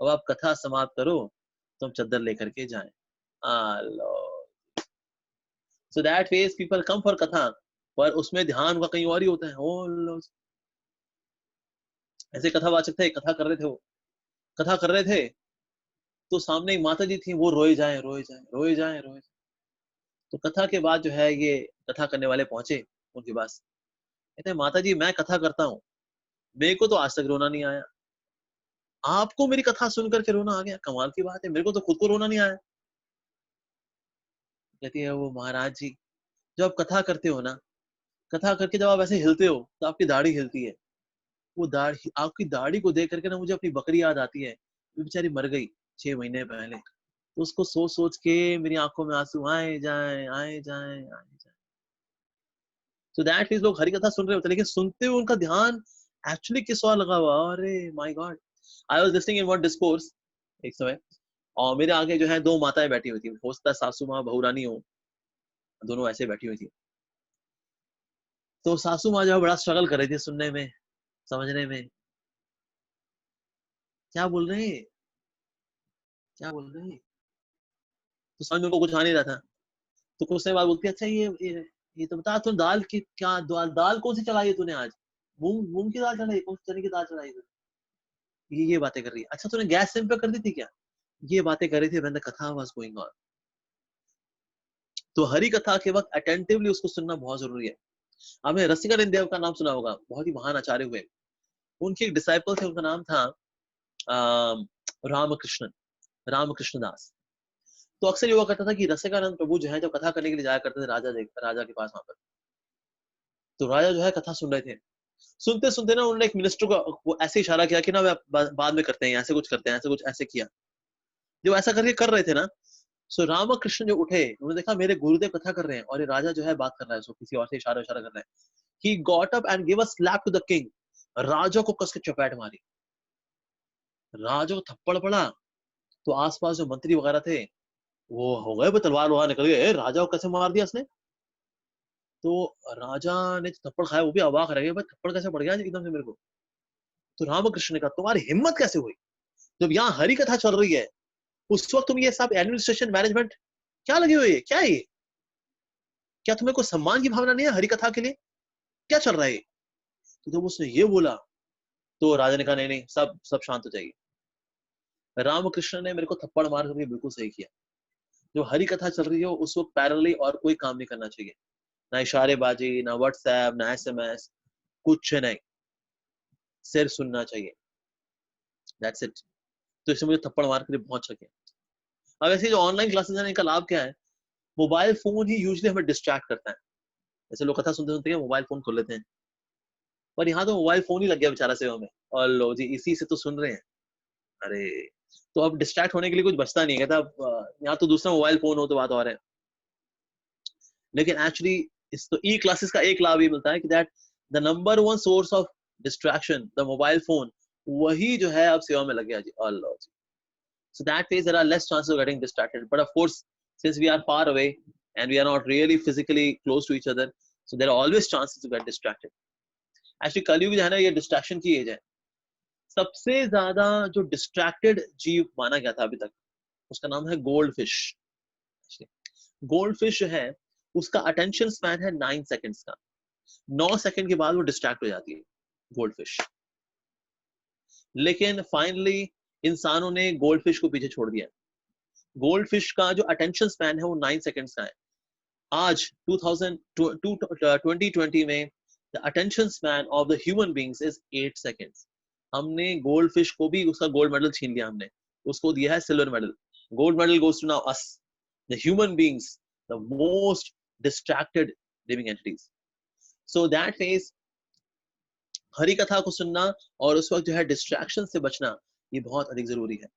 अब आप कथा समाप्त करो तो हम चद्दर लेकर के जाएं। So that ways people come for कथा, पर उसमें ध्यान उनका कहीं और ही होता है। Oh Lord. ऐसे कथावाचक थे, कथा कर रहे थे, वो कथा कर रहे थे तो सामने एक माता जी थी, वो रोए जाए रोए जाए रोए जाए रोए जाए। तो कथा के बाद जो है ये कथा करने वाले पहुंचे उनके पास, कहते हैं माता जी मैं कथा करता हूँ, मेरे को तो आज तक रोना नहीं आया, आपको मेरी कथा सुनकर के रोना आ गया, कमाल की बात है, मेरे को तो खुद को रोना नहीं आया। कहती है वो महाराज जी, जब आप कथा करते हो ना, कथा करके जब आप ऐसे हिलते हो तो आपकी दाढ़ी हिलती है, वो दाढ़ी, आपकी दाढ़ी को देख करके ना मुझे अपनी बकरी याद आती है, वो बेचारी मर गई 6 महीने पहले, तो उसको सोच सोच के मेरी आंखों में आंसू आए जाए आए जाए आए जाए। तो दैट मींस लोग हरि कथा सुन रहे होते, लेकिन सुनते हुए उनका ध्यान एक्चुअली किस और लगा हुआ। अरे my God, I was listening in one discourse एक समय, और मेरे आगे जो है 2 माताएं बैठी हुई थी, हो सकता है सासू माँ बहुरानी हो, दोनों ऐसे बैठी हुई थी। तो सासू माँ जो है बड़ा स्ट्रगल कर रही थी सुनने में, समझने में, क्या बोल रहे हैं क्या बोल रहे हैं, तो समझ में कुछ आ नहीं रहा था। तो कुछ समय बाद बोलती है अच्छा ये तो बता, तू दाल की क्या दाल कौन सी चलाई है तूने आज, मूंग मूंग की दाल चलाई, कौन सी चने की दाल चलाई है, ये बातें कर रही है। अच्छा तूने गैस सिम पे कर दी थी क्या, ये बातें कर रही थी, व्हेन द कथा वाज गोइंग ऑन। तो हरि कथा के वक्त अटेंटिवली उसको सुनना बहुत जरूरी है। आपने रसिकानंद देव का नाम सुना होगा, बहुत ही महान आचार्य हुए, उनके एक डिसाइपल थे, उनका नाम था रामकृष्ण दास। तो अक्सर ये हुआ करता था कि रसिकानंद प्रभु जो है जब कथा करने के लिए जाया करते थे राजा के पास वहां पर, तो राजा जो है कथा सुन रहे थे, सुनते सुनते ना उन्होंने एक मिनिस्टर को वो ऐसे इशारा किया कि ना बाद में करते हैं, ऐसे कुछ करते हैं, ऐसे कुछ ऐसे किया। जब ऐसा करके कर रहे थे ना, सो रामकृष्ण जो उठे, उन्होंने देखा मेरे गुरुदेव कथा कर रहे हैं और ये राजा जो है बात कर रहा है, सो किसी और से इशारा कर रहा है। He got up and give a slap to the king, राजा को कस के चपेट मारी, राजा को थप्पड़ पड़ा, तो आसपास जो मंत्री वगैरह थे वो हो गए, तलवार वहां निकल गए, राजा को कैसे मार दिया इसने। तो राजा ने थप्पड़ खाया, वो भी अवाक रह गए, भाई थप्पड़ कैसे पड़ गया एकदम से मेरे को। तो रामकृष्ण ने कहा तुम्हारी हिम्मत कैसे हुई, जब यहाँ हरि कथा चल रही है उस वक्त तुम ये सब एडमिनिस्ट्रेशन मैनेजमेंट क्या लगी हुई है, क्या है ये, क्या तुम्हें कोई सम्मान की भावना नहीं है हरि कथा के लिए, क्या चल रहा है। तो जब उसने ये बोला तो राजा ने कहा नहीं नहीं सब शांत हो जाइए, रामकृष्ण ने मेरे को थप्पड़ मार करके बिल्कुल सही किया। जो हरि कथा चल रही है उस वक्त पैरेलली और कोई काम नहीं करना चाहिए, ना इशारेबाजी, ना व्हाट्सएप, ना SMS, कुछ नहीं, सिर्फ सुनना चाहिए, दैट्स इट। तो इससे मुझे थप्पड़ मार कर बहुत अच्छा किया। अब ऐसे जो ऑनलाइन क्लासेस हैं इनका लाभ क्या है, मोबाइल फोन ही यूजुअली हमें डिस्ट्रैक्ट करता है। जैसे लोग कथा सुनते सुनते मोबाइल फोन खोल लेते हैं, पर यहाँ तो मोबाइल फोन ही लग गया बेचारा सेवा में, और लो जी इसी से तो सुन रहे हैं। अरे तो अब डिस्ट्रैक्ट होने के लिए कुछ बचता नहीं है, कहता यहाँ तो दूसरा मोबाइल फोन हो तो बात और है। लेकिन एक्चुअली इस तो ई क्लासेस का एक लाभ ये मिलता है कि that the number 1 source of distraction, the mobile phone, वही जो है अब सेवा में लग गया जी, अल्लाह जी। So that way there are less chances of getting distracted. But of course, since we are far away and we are not really physically close to each other, so there are always chances to get distracted. Actually, कलयुग जो है ना ये distraction की as है। सबसे ज्यादा जो distracted जीव माना गया था अभी तक, उसका नाम है गोल्ड फिश। गोल्ड फिश जो है उसका अटेंशन स्पैन है 9 सेकंड्स का, 9 सेकंड के बाद वो डिस्ट्रैक्ट हो जाती है गोल्ड फिश। लेकिन फाइनली इंसानों ने गोल्ड फिश को पीछे छोड़ दिया। गोल्ड फिश का जो अटेंशन स्पैन है वो 9 सेकंड्स का है। आज 2020 में the attention span of the human beings is 8 seconds. हमने गोल्ड फिश को भी उसका गोल्ड मेडल छीन लिया, हमने उसको दिया है silver medal. Gold medal goes to now us, the human beings, the most distracted living entities. So that means Hari कथा को सुनना और उस वक्त जो है डिस्ट्रैक्शन से बचना ये बहुत अधिक जरूरी है।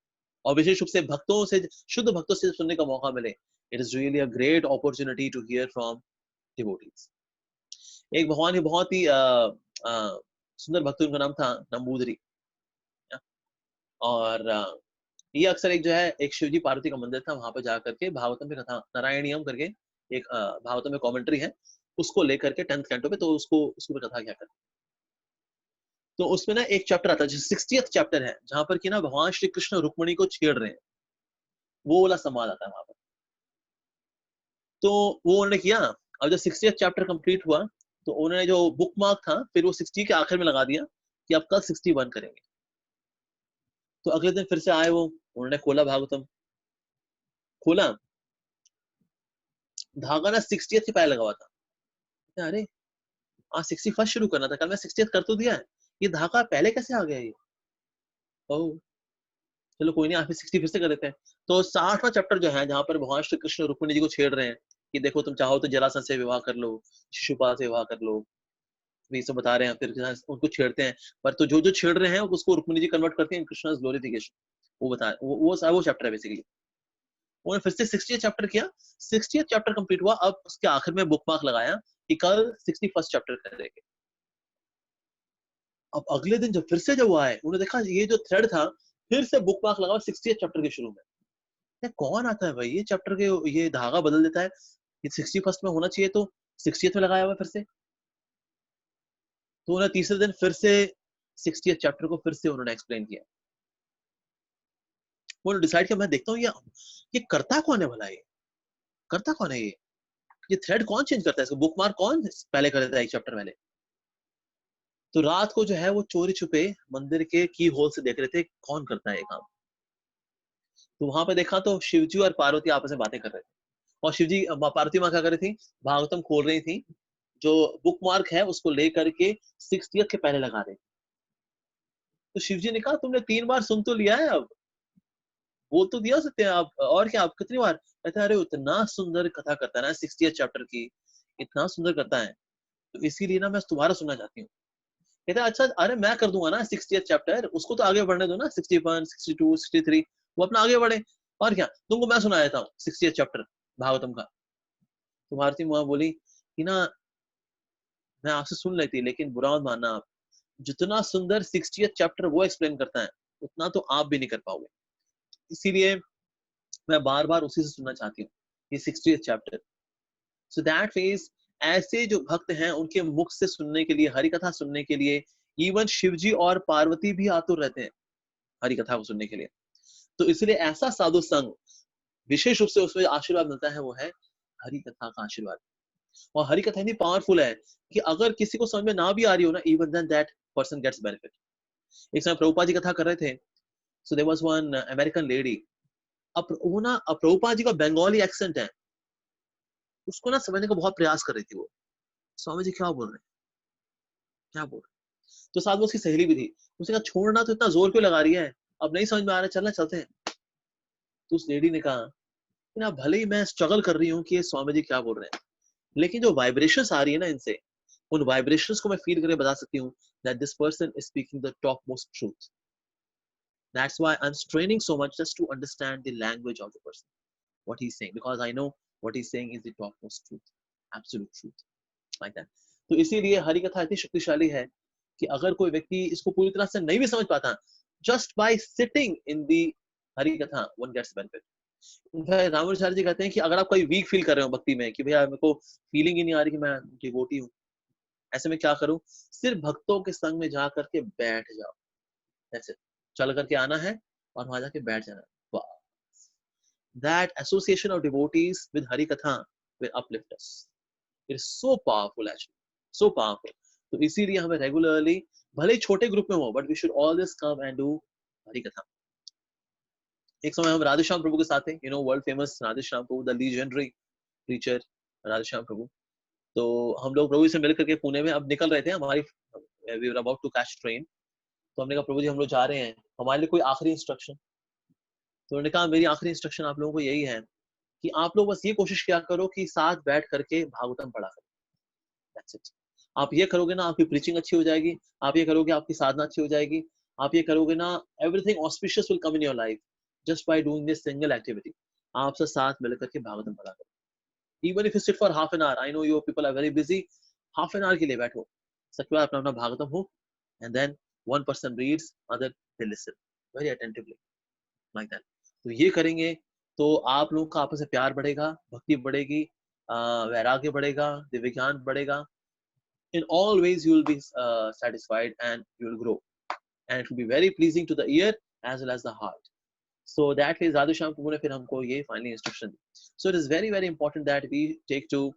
और विशेष रूप से भक्तों से, शुद्ध भक्तों से सुनने का मौका मिले, it is really a great opportunity to hear from devotees. एक भगवान की बहुत ही सुंदर भक्त उनका नाम था नंबूदरी। और ये अक्सर एक जो है एक शिवजी पार्वती का मंदिर था, वहां पर जाकर के भागवतम में कथा नारायणियम करके एक भागवतम में कमेंट्री है, उसको लेकर के 10th कैंटो पे, तो उसको उसकी कथा क्या करते। तो उसमें ना एक चैप्टर आता है जो 60th चैप्टर है, जहां पर कि ना भगवान श्री कृष्ण रुक्मणी को छेड़ रहे हैं, वो वाला संवाद आता है वहां पर। तो वो उन्होंने किया। अब जब 60th चैप्टर कंप्लीट हुआ तो उन्होंने जो बुक मार्क था फिर वो 60 के आखिर में लगा दिया कि अब कल 61 करेंगे। तो अगले दिन फिर से आए वो, उन्होंने खोला भागवतम, खोला, धागा ना 60th के पहले लगा हुआ था। अरे आज 61 शुरू करना था, कल मैं 60th कर तो दिया है, ये धागा पहले कैसे आ गया ये। ओह चलो कोई नहीं, आज 60 फिर से कर देते हैं। तो 60वां चैप्टर जो है जहां पर भगवान श्री कृष्ण रुक्मिणी जी को छेड़ रहे हैं कि देखो तुम चाहो तो जरासंध से विवाह कर लो, शिशुपाल से विवाह कर लो, ये सब बता रहे हैं। फिर उनको छेड़ते हैं, पर तो जो जो छेड़ रहे हैं उसको रुक्मिणी जी कन्वर्ट करते हैं कृष्णा's ग्लोरिफिकेशन। वो बता वो चैप्टर है बेसिकली। उन्होंने फिर से 60th चैप्टर किया, 60th चैप्टर कंप्लीट हुआ। अब उसके आखिर में बुक मार्क लगाया कि कल 61st चैप्टर करेंगे। अब अगले दिन जब फिर से जब वो आए, उन्होंने देखा ये जो थ्रेड था फिर से बुक मार्क लगा 60th चैप्टर के शुरू में। ये कौन आता है भाई, ये चैप्टर के ये धागा बदल देता है, ये 61st में होना चाहिए तो 60th में लगाया हुआ फिर से। तो उन्होंने तीसरे दिन फिर से 60th चैप्टर को फिर से उन्होंने एक्सप्लेन किया। उन्होंने डिसाइड किया मैं देखता हूँ ये करता कौन है भला, ये करता कौन है, ये थ्रेड कौन चेंज करता है, इसको बुक मार्क कौन पहले कर देता है एक चैप्टर पहले। तो रात को जो है वो चोरी छुपे मंदिर के की होल से देख रहे थे कौन करता है ये काम। तो वहां पे देखा तो शिवजी और पार्वती आपस में बातें कर रहे थे, और शिवजी पार्वती माँ क्या कर रही थी, भागवतम खोल रही थी, जो बुक मार्क है उसको लेकर के 60th के पहले लगा रहे। तो शिवजी ने कहा तुमने 3 बार सुन तो लिया है, अब बोल तो दिया सकते हैं आप, और क्या आप कितनी बार। कहते अरे इतना सुंदर कथा करता है ना 60th चैप्टर की, इतना सुंदर करता है, तो इसीलिए ना मैं तुम्हारा सुनना चाहती हूँ। कहते अच्छा अरे मैं कर दूंगा ना 60th चैप्टर, उसको तो आगे बढ़ने दो ना, 61 62 63 वो अपना आगे बढ़े, और क्या तुमको मैं सुना देता हूँ 60th चैप्टर भागवतम का। तो भारती माँ बोली कि ना मैं आपसे सुन लेती, लेकिन बुरा मत मानना आप, जितना सुंदर 60th चैप्टर वो एक्सप्लेन करता है उतना तो आप भी नहीं कर पाओगे, इसीलिए मैं बार बार उसी से सुनना चाहती हूँ ये 60th chapter. So that means ऐसे जो भक्त हैं उनके मुख से सुनने के लिए, हरि कथा सुनने के लिए, इवन शिवजी और पार्वती भी आतुर रहते हैं हरि कथा को सुनने के लिए। तो इसलिए ऐसा साधु संग विशेष रूप से उसमें आशीर्वाद मिलता है, वो है हरि कथा का आशीर्वाद। और हरि कथा इतनी पावरफुल है कि अगर किसी को समझ में ना भी आ रही हो ना, even then that person gets benefit. एक समय प्रभुपाद जी कथा कर रहे थे, so there was one American lady, अब वो ना प्रभुपाद जी का बंगाली एक्सेंट है, उसको ना समझने का बहुत प्रयास कर रही थी वो, स्वामी जी क्या बोल रहे हैं, क्या बोल रहे हैं। तो साथ में उसकी सहेली भी थी, उसने कहा छोड़ना तो इतना जोर क्यों लगा रही है, अब नहीं समझ में आ रहा, चलना चलते हैं। तो उस लेडी ने कहा कि ना भले ही मैं स्ट्रगल कर रही हूँ कि ये स्वामी जी क्या बोल रहे हैं, लेकिन जो वाइब्रेशंस आ रही है ना इनसे, उन वाइब्रेशंस को मैं फील करके बता सकती हूँ that this person is speaking the topmost truth. That's why I'm straining so much just to understand the language of the person, what he's saying, because I know what he's saying is the topmost truth, absolute truth, like that. तो इसीलिए हरि कथा इतनी शक्तिशाली है कि अगर कोई व्यक्ति इसको पूरी तरह से नहीं भी समझ पाता, just by sitting in the Hari कथा one gets benefit. In fact Ramacharya ji कहते हैं कि अगर आप कोई वीक फील कर रहे हो भक्ति में कि भैया मेरे को फीलिंग ही नहीं आ रही कि मैं डिवोटी हूँ, ऐसे में क्या करूं, सिर्फ भक्तों के संग में जा करके बैठ जाओ, that's it. चल करके आना है और वहां जाके बैठ जाना है। That association of devotees with Hari Katha will uplift us. It is so powerful actually, so powerful. तो इसीलिए हमें रेगुलरली, भले ही छोटे ग्रुप में हो, but we should always come and do Hari Katha. एक समय हम राधेश्याम प्रभु के साथ थे, you know world famous Radheshyam Prabhu, the legendary preacher Radheshyam प्रभु। तो हम लोग प्रभु से मिल करके पुणे में अब निकल रहे थे, हमारी we were about to catch train। तो हमने कहा प्रभु जी हम लोग जा रहे हैं, हमारे लिए कोई आखिरी इंस्ट्रक्शन। तो उन्होंने कहा मेरी आखिरी इंस्ट्रक्शन आप लोगों को यही है कि आप लोग बस ये कोशिश किया करो कि साथ बैठ करके भागवतम पढ़ा करो, that's it. आप ये करोगे ना आपकी प्रीचिंग अच्छी हो जाएगी, आप ये करोगे आपकी साधना अच्छी हो जाएगी, आप ये करोगे ना everything auspicious will come in your life just by doing this single activity. आपसे साथ मिल करके भागवतम पढ़ा करो, even if you sit for half an hour, I know you people are very busy, half an hour के लिए बैठो, सबके बाद अपना अपना भागवतम हो, and then one person reads, other they listen very attentively like that. तो ये करेंगे तो आप लोगों का आपस में प्यार बढ़ेगा, भक्ति बढ़ेगी, वैराग्य बढ़ेगा, दिव्य ज्ञान बढ़ेगा. In all ways you will be satisfied and you will grow, and it will be very pleasing to the ear as well as the heart. So that is Radha Shyam Prabhu ने फिर हमको ये finally instruction. So it is very very important that we take to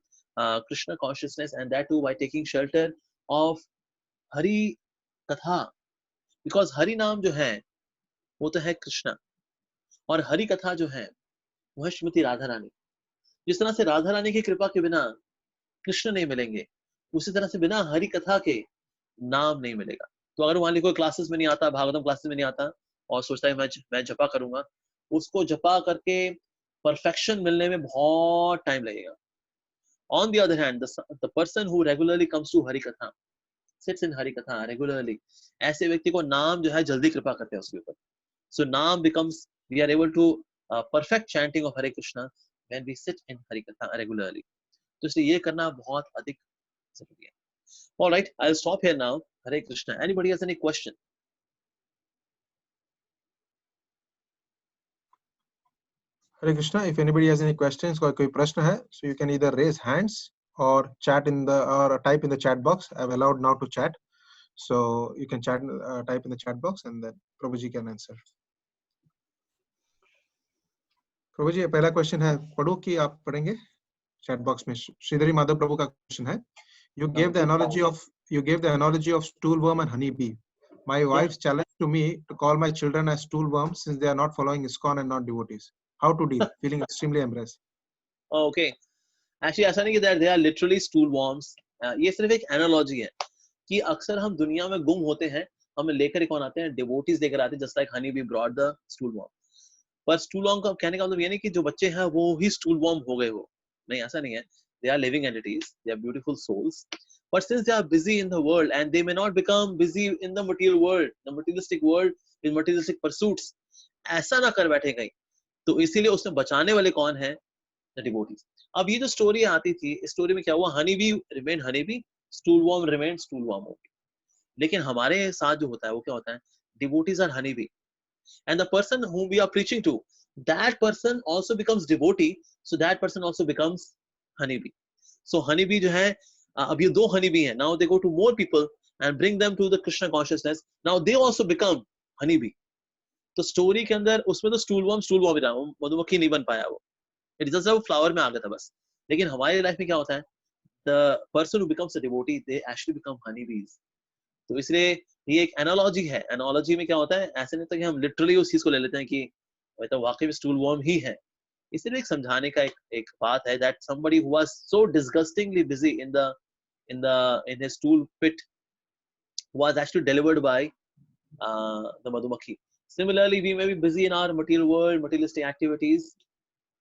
Krishna consciousness, and that too by taking shelter of Hari Katha, because Hari नाम जो है वो तो है कृष्णा, और हरि कथा जो है वह श्रीमती राधा रानी. जिस तरह से राधा रानी की कृपा के बिना कृष्ण नहीं मिलेंगे, उसी तरह से बिना हरि कथा के नाम नहीं मिलेगा. तो अगर मान लीजिए कोई क्लासेस में नहीं आता, भागवतम क्लासेस में नहीं आता और सोचता है मैं जपा करूंगा, उसको जपा करके परफेक्शन मिलने में बहुत टाइम लगेगा. On the other hand, the person who regularly comes to Hari Katha, sits in Hari Katha regularly, ऐसे व्यक्ति को नाम जो है जल्दी कृपा करते हैं उसके ऊपर. So नाम becomes, we are able to perfect chanting of Hare Krishna when we sit in Hari Katha regularly. तो इसलिए ये करना बहुत अधिक जरूरी है. All right, I'll stop here now. Hare Krishna. Anybody has any question? Hare Krishna. If anybody has any questions or कोई प्रश्न है, so you can either raise hands or chat in the or type in the chat box. I've allowed now to chat, so you can chat, type in the chat box, and then Prabhuji can answer. Prabhuji, पहला question है, पढ़ो कि आप पढ़ेंगे chat box में. श्रीधरी माधव प्रभु का question है. You gave the analogy of stool worm and honey bee. My wife's challenge to me to call my children as stool worms since they are not following ISKCON and not devotees. How to deal? Feeling extremely embarrassed. Okay. Actually ऐसा नहीं कि they are literally stool worms. ये सिर्फ एक analogy है कि अक्सर हम दुनिया में गुम होते हैं, हमें लेकर कौन आते हैं, devotees लेकर आते हैं, just like honey bee brought the stool worm. पर stool worm का कहने का मतलब ये नहीं कि जो बच्चे हैं वो ही stool worm हो गए हो, नहीं, ऐसा नहीं है. They are living entities, they are beautiful souls, but since they are busy in the world and they may not become busy in the material world, the materialistic world, in materialistic pursuits, ऐसा ना कर बैठे कहीं, तो इसीलिए उसमें बचाने वाले कौन है, the devotees. अब ये जो स्टोरी आती थी, इस स्टोरी में क्या हुआ, honey be remain honey bee, stool worm remain stool worm हो गई. लेकिन हमारे साथ जो होता है वो क्या होता है, devotees are honey bee, and the person whom we are preaching to, that person also becomes devotee, so that person also becomes honey bee. So honey bee जो है, अब ये दो honey bee हैं, now they go to more people and bring them to the Krishna consciousness, now they also become honey bee. तो story के अंदर उसमें तो स्टूल वर्म ही रहा, मधुमक्खी नहीं बन पाया वो, इट जस्ट वो फ्लावर में आ गया था बस. लेकिन हमारी लाइफ में क्या होता है, the person who becomes a devotee they actually become Honey बीज. तो इसलिए ये एक एनालॉजी है. एनालॉजी में क्या होता है, ऐसे नहीं तो कि हम लिटरली उस चीज को ले लेते हैं कि तो वाकई में स्टूल वर्म ही है. इसलिए एक समझाने का एक बात है that somebody who was so disgustingly busy in his stool pit was actually delivered by the madhumakhi. Similarly, we may be busy in our material world, materialistic activities.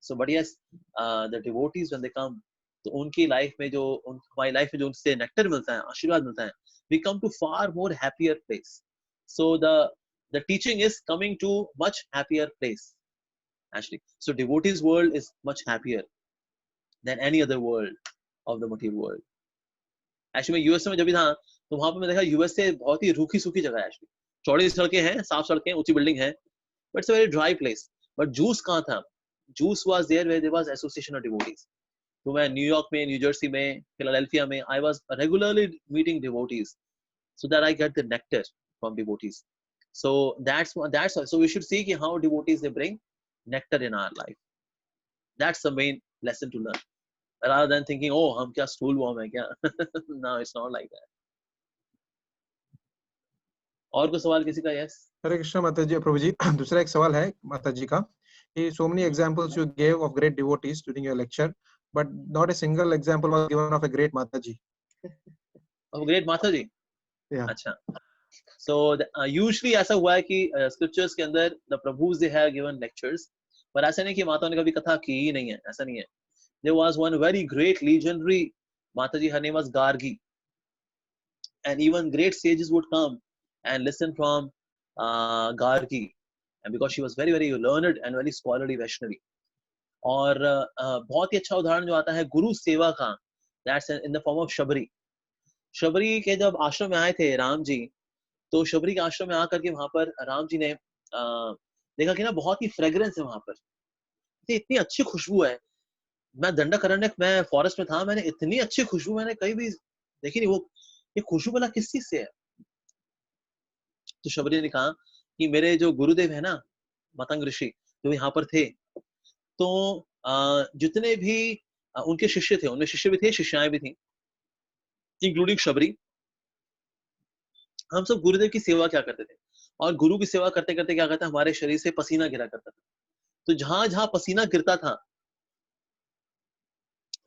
So, but yes, the devotees when they come, तो उनकी life में जो हमारी life में जो उनसे nectar मिलता है, आशीर्वाद मिलता है, we come to far more happier place. So the teaching is coming to much happier place actually. So devotees world is much happier than any other world of the material world. Actually मैं US में जब भी था तो वहां पे मैं देखा यूएस से बहुत ही रूखी सूखी जगह है. एक्चुअली चौड़ी सड़कें हैं, साफ सड़कें, ऊंची बिल्डिंग है, but it's a very dry place. But juice कहाँ था, juice was there where there was association of devotees. तो मैं न्यूयॉर्क में, न्यू जर्सी में, फिलाडेल्फिया में, I was regularly meeting devotees so that I get the nectar from devotees. So that's so we should see how devotees they bring nectar in our life. That's the main lesson to learn, rather than thinking, oh हम क्या stool worm है क्या. No, it's not like that. और कोई सवाल किसी का? Yes. हरे कृष्णा माता जी. प्रभु जी, दूसरा एक सवाल है माता जी का. So many examples you gave of great devotees during your lecture, but not a single example was given of a great Mataji. Of great Mataji? Yeah. अच्छा. So usually ऐसा हुआ है कि scriptures के अंदर the Prabhus they have given lectures, पर ऐसा नहीं कि माताओं ने कभी कथा की ही नहीं है, ऐसा नहीं है. There was one very great legendary Mataji, her name was Gargi, and even great sages would come and listen from Gargi, and because she was very very learned and very scholarly Vaishnavi. और बहुत ही अच्छा उदाहरण जो आता है गुरु सेवा का, that's in the form of Shabari. Shabari के जब आश्रम में आए थे राम जी, तो शबरी के आश्रम में आकर के वहां पर राम जी ने देखा कि ना बहुत ही फ्रेग्रेंस है वहां पर, इतनी अच्छी खुशबू है। मैं दंडकारण्यक मैं फॉरेस्ट में था, मैंने इतनी अच्छी खुशबू मैंने कहीं भी देखी नहीं। वो ये खुशबू भला किस चीज से है? तो शबरी ने कहा कि मेरे जो गुरुदेव है ना, मतंग ऋषि, जो यहाँ पर थे, तो जितने भी उनके शिष्य थे, उनमें शिष्य भी थे, शिष्याएं भी थी, इंक्लूडिंग शबरी। हम सब गुरुदेव की सेवा क्या करते थे, और गुरु की सेवा करते करते क्या करता, हमारे शरीर से पसीना गिरा करता था। तो जहां जहां पसीना गिरता था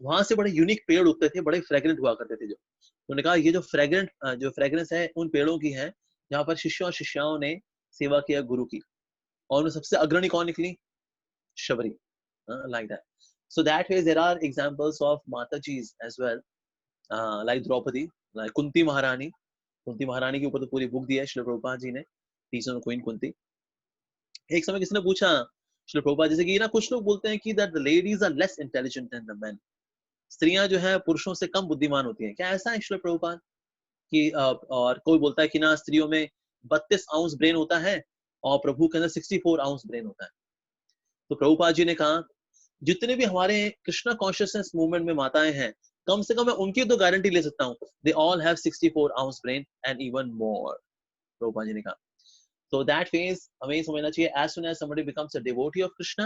वहां से बड़े यूनिक पेड़ उगते थे, बड़े फ्रेग्रेंट हुआ करते थे। जो उन्होंने कहा ये जो फ्रेग्रेंस है उन पेड़ों की है जहां पर शिष्य और शिष्याओं ने सेवा किया गुरु की। और उनमें सबसे अग्रणी कौन निकली? Shabari. Like that. So that way there are examples of माताजीज as well, like Draupadi, like Kunti महारानी। कुंती महारानी के ऊपर तो पूरी बुक दी है श्री प्रभुपाद जी ने, टीचर क्वीन कुंती। एक समय किसी ने पूछा श्री प्रभुपाद, जैसे कि ना कुछ लोग बोलते हैं कि that the ladies are less intelligent than the men, स्त्रियां जो है पुरुषों से कम बुद्धिमान होती हैं, क्या ऐसा है श्री प्रभुपाद? कि और कोई बोलता है कि ना स्त्रियों में 32 आउंस ब्रेन होता है और प्रभु के अंदर 64 आउंस ब्रेन होता है। तो प्रभुपाद जी ने कहा जितने भी हमारे कृष्णा कॉन्शियसनेस मूवमेंट में माताएं हैं, कम से कम मैं उनकी तो गारंटी ले सकता हूँ, they all have 64 ounce brain and even more, Prabhupada ji ने कहा। So that phase हमें समझना चाहिए, as soon as somebody becomes a devotee of Krishna,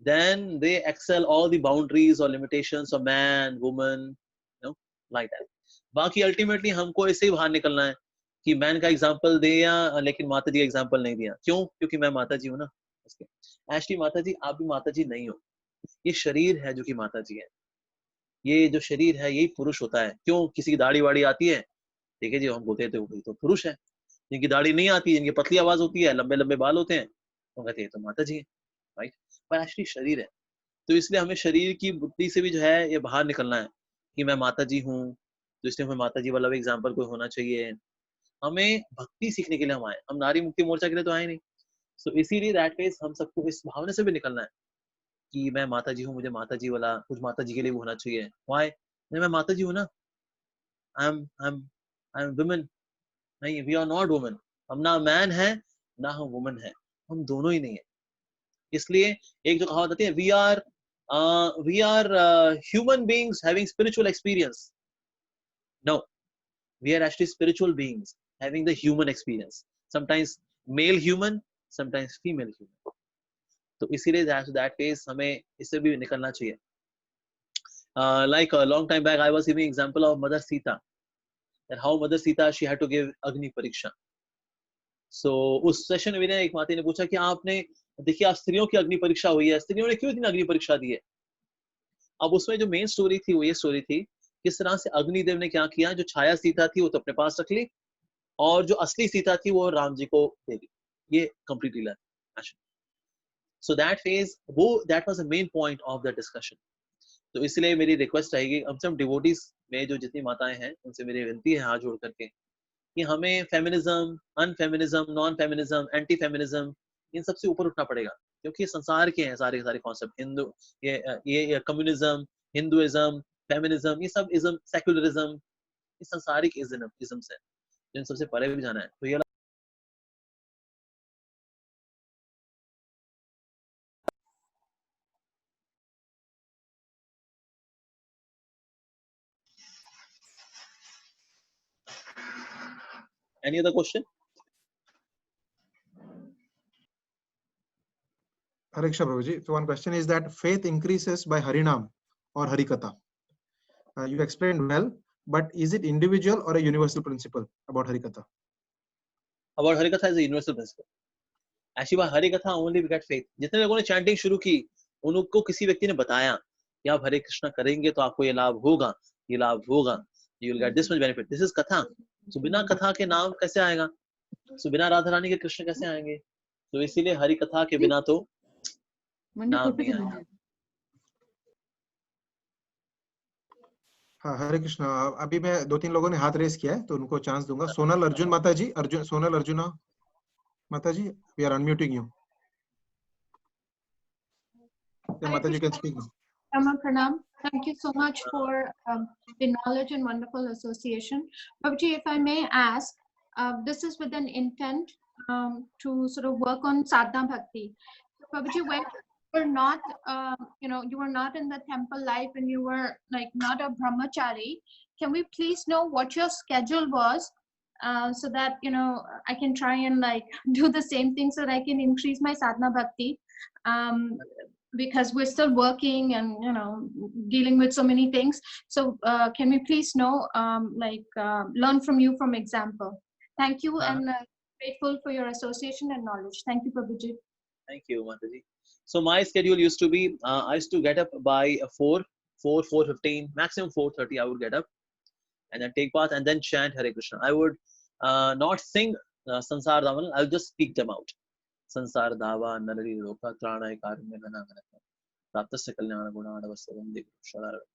then they excel all the boundaries or limitations of man, woman, you know, like that. बाकी ultimately हमको ऐसे ही बाहर निकलना है कि मैन का एग्जांपल दे या, लेकिन माता जी का एग्जांपल नहीं दिया। क्यों? क्योंकि मैं माता जी हूँ ना। एक्चुअली माता जी आप भी माता जी नहीं हो, ये शरीर है जो कि माता जी है। ये जो शरीर है यही पुरुष होता है। क्यों? किसी की दाढ़ी वाड़ी आती है, ठीक है जी, हम बोलते हैं तो पुरुष है। जिनकी दाढ़ी नहीं आती, जिनकी पतली आवाज होती है, लंबे लंबे बाल होते हैं, तो कहते हैं तो माता जी है, राइट। पर एक्चुअली शरीर है। तो इसलिए हमें शरीर की बुद्धि से भी जो है ये बाहर निकलना है कि मैं माता जी हूँ, तो इसलिए हमें माता जी वाला भी एग्जाम्पल कोई होना चाहिए। हमें भक्ति सीखने के लिए हम आए, हम नारी मुक्ति मोर्चा के लिए तो आए नहीं। सो इसीलिए दैट मींस हम सबको इस भावना से भी निकलना है कि मैं माता जी हूँ, मुझे माता जी वाला कुछ माता जी के लिए भी होना चाहिए। व्हाई? मैं माता जी हूँ ना, आई एम वुमेन। नहीं, वी आर नॉट वुमेन। हम ना मैन है ना हम वुमेन है, हम दोनों ही नहीं है। इसलिए एक जो कहावत आती है, we are human beings having spiritual experience. No, we are actually spiritual beings having the human experience. Sometimes male human, sometimes female human. तो इसीलिए दैट फेस हमें इससे भी निकलना चाहिए। Like a long time back I was giving example of Mother Sita, that how Mother Sita she had to give Agni Pariksha. So उस session में एक माता ने पूछा कि आपने देखिए आप स्त्रियों की अग्नि परीक्षा हुई है, स्त्रियों ने क्यों इतनी अग्नि परीक्षा दी है? अब उसमें जो मेन स्टोरी थी वो ये स्टोरी थी किस तरह से अग्निदेव ने क्या किया, जो छाया सीता थी वो तो अपने पास रख ली और जो असली सीता थी वो राम जी को दे दी। ये completely learn. So that phase वो that was the main point of the discussion. तो इसलिए मेरी रिक्वेस्ट रहेगी हम सब डिवोटीज में जो जितनी माताएं हैं उनसे मेरी विनती है हाथ जोड़ करके कि हमें feminism, unfeminism, non feminism, anti feminism, इन सबसे ऊपर उठना पड़ेगा, क्योंकि संसार के हैं सारे सारे कॉन्सेप्ट। हिंदू ये कम्युनिज्म, हिंदुइज्म, फेमिनिज्म, ये सब इज्म, सेक्युलरिज्म, ये सांसारिक इज्म्स है, इन सबसे परे भी जाना है। तो ये any other question? Hare Krishna Prabhuji. So one question is that faith increases by Harinam or Harikatha. You explained well, but is it individual or a universal principle about Harikatha? About Harikatha is a universal principle. Actually, by Harikatha only we get faith. जितने लोगों ने chanting शुरू की उनको किसी व्यक्ति ने बताया कि आप हरे कृष्णा करेंगे तो आपको ये लाभ होगा, ये लाभ होगा, you will get this much benefit. This is कथा। तो बिना कथा के नाम कैसे आएगा? तो बिना राधा रानी के कृष्ण कैसे आएंगे? तो इसीलिए हरि कथा के बिना तो नाम नहीं आएगा। हाँ, हरे कृष्णा। अभी मैं 2-3 लोगों ने हाथ रेस किया है तो उनको चांस दूंगा। सोनल अर्जुन माता जी, सोनल अर्जुना माता जी, we are unmuting you. Yeah, माता जी can speak now. Pranam. Thank you so much for the knowledge and wonderful association. Prabhuji, if I may ask, this is with an intent to sort of work on sadhana bhakti. So Prabhuji, when you were not, you were not in the temple life and you were like not a brahmachari, can we please know what your schedule was, so that I can try and like do the same thing so that I can increase my sadhana bhakti, because we're still working and dealing with so many things. So can we please know, learn from you from example? Thank you, and grateful for your association and knowledge. Thank you, Prabhuji. Thank you, Mataji. So my schedule used to be, I used to get up by 4:15, maximum 4:30. I would get up and then take bath and then chant Hare Krishna. I would not sing Sansar Davan. I would just speak them out. Sansar Dava, Narari Roka, Tranai Karunya Raptasya Kalyana Guna Adavasavam Dev.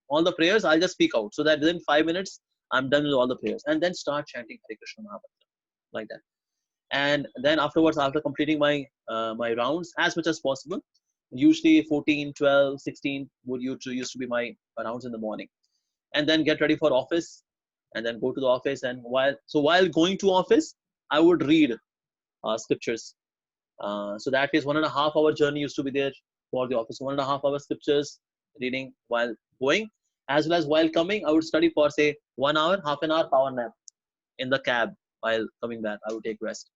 All the prayers I'll just speak out, so that within 5 minutes I'm done with all the prayers, and then start chanting Hare Krishna Mahamantra like that. And then afterwards, after completing my my rounds as much as possible, usually 14, 12, 16 would used to be my rounds in the morning, and then get ready for office, and then go to the office. And while going to office, I would read scriptures. So that is 1.5 hour journey used to be there for the office. 1.5 hour scriptures reading while going, as well as while coming. I would study for say 1 hour, half an hour power nap in the cab. While coming back, I would take rest,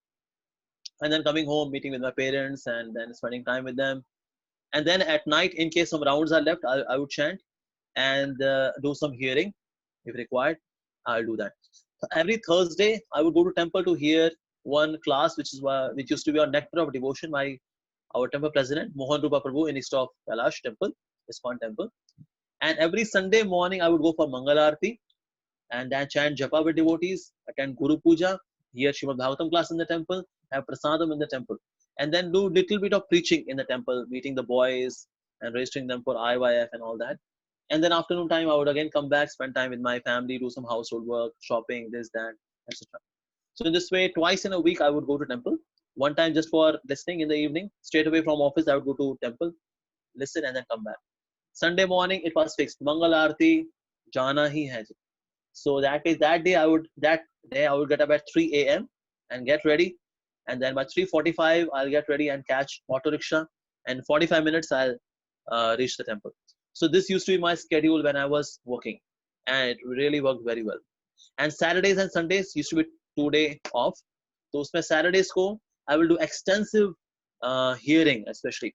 and then coming home, meeting with my parents, and then spending time with them. And then at night, in case some rounds are left, I would chant and do some hearing if required. I'll do that. So every Thursday, I would go to temple to hear one class, which used to be on Nectar of Devotion by our temple president Mohan Rupa Prabhu in east of Kailash Temple, ISKCON Temple. And every Sunday morning, I would go for Mangal Aarti and then chant Japa with devotees, attend Guru Puja, hear Srimad Bhagavatam class in the temple, have prasadam in the temple, and then do little bit of preaching in the temple, meeting the boys and registering them for IYF and all that. And then afternoon time, I would again come back, spend time with my family, do some household work, shopping, this, that, etc. So in this way, twice in a week, I would go to temple. One time just for listening in the evening, straight away from office, I would go to temple, listen, and then come back. Sunday morning, it was fixed. Mangal Aarti, jana hi hai. So that day I would get up at 3 a.m. and get ready, and then by 3:45 I'll get ready and catch auto rickshaw, and 45 minutes I'll reach the temple. So this used to be my schedule when I was working, and it really worked very well. And Saturdays and Sundays used to be 2 day off. So usme Saturdays ko I will do extensive hearing, especially.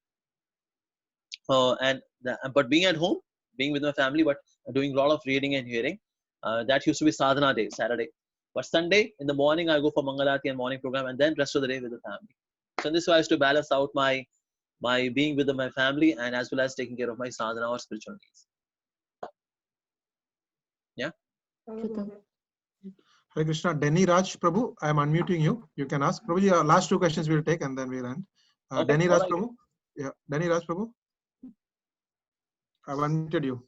But being at home, being with my family, but doing a lot of reading and hearing. That used to be sadhana day, Saturday. But Sunday in the morning, I go for Mangalati and morning program, and then rest of the day with the family. So in this way, I used to balance out my being with my family and as well as taking care of my sadhana or spiritual needs. Yeah. Hare Krishna. Denny Raj Prabhu, I am unmuting you. You can ask. Prabhuji, last 2 questions we'll take and then we'll end. Okay, Denny Raj right. Prabhu. Yeah, Denny Raj Prabhu. I've unmuted you.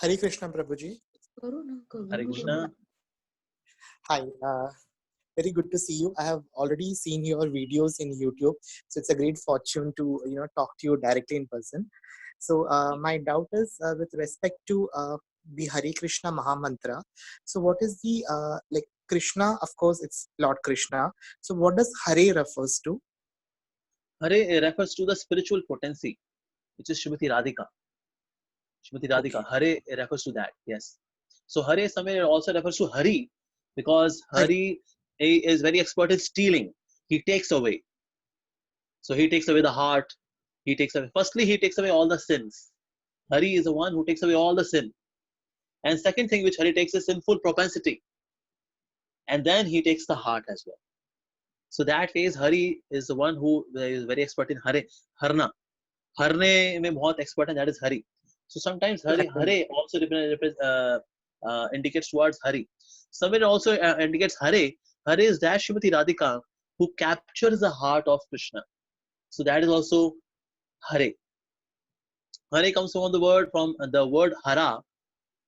Hare Krishna, Prabhuji. Hare Krishna. Hi, very good to see you. I have already seen your videos in YouTube, so it's a great fortune to talk to you directly in person. So my doubt is with respect to the Hare Krishna Mahamantra. So what is the like Krishna? Of course, it's Lord Krishna. So what does Hare refers to? Hare refers to the spiritual potency, which is Srimati Radhika. Srimati Radhika. Okay. Hare refers to that. Yes. So Hare somewhere also refers to Hari, because Hari is very expert in stealing. He takes away. So he takes away the heart. He takes away. Firstly, he takes away all the sins. Hari is the one who takes away all the sin. And second thing which Hari takes is sinful propensity. And then he takes the heart as well. So that is Hari is the one who is very expert in Hare, Harna. Harne mein bahut expert, and that is Hari. So sometimes Hare also indicates towards Hari. Somewhere also indicates Hare. Hare is that Srimati Radhika who captures the heart of Krishna. So that is also Hare. Hare comes from the word Hara,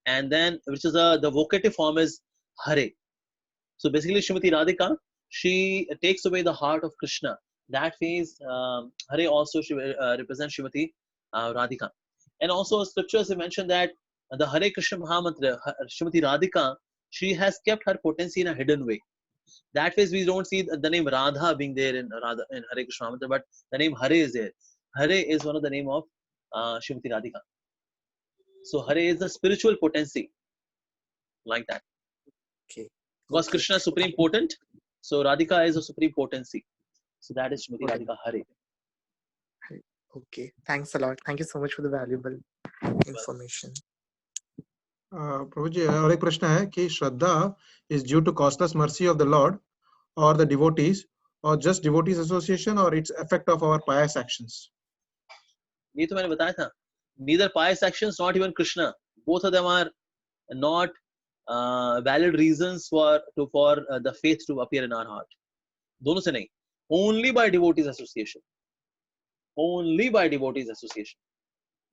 and then which is the vocative form is Hare. So basically, Srimati Radhika, she takes away the heart of Krishna. That means Hare also represents Srimati Radhika. And also scriptures have mentioned that the Hare Krishna Mahamantra, Srimati Radhika, she has kept her potency in a hidden way. That way we don't see the name Radha being there in Hare Krishna Mahamantra, but the name Hare is there. Hare is one of the name of Srimati Radhika. So Hare is the spiritual potency, like that. Okay. Because Krishna is supreme potent, so Radhika is a supreme potency. So that is Srimati Radhika Hare. Okay. Thanks a lot. Thank you so much for the valuable information. प्रभु जी और एक प्रश्न है कि श्रद्धा is due to causeless mercy of the Lord or the devotees or just devotees association or its effect of our pious actions. ये तो मैंने बताया था. Neither pious actions, not even Krishna. Both of them are not valid reasons for the faith to appear in our heart. दोनों से नहीं. Only by devotees association. Only by devotees association.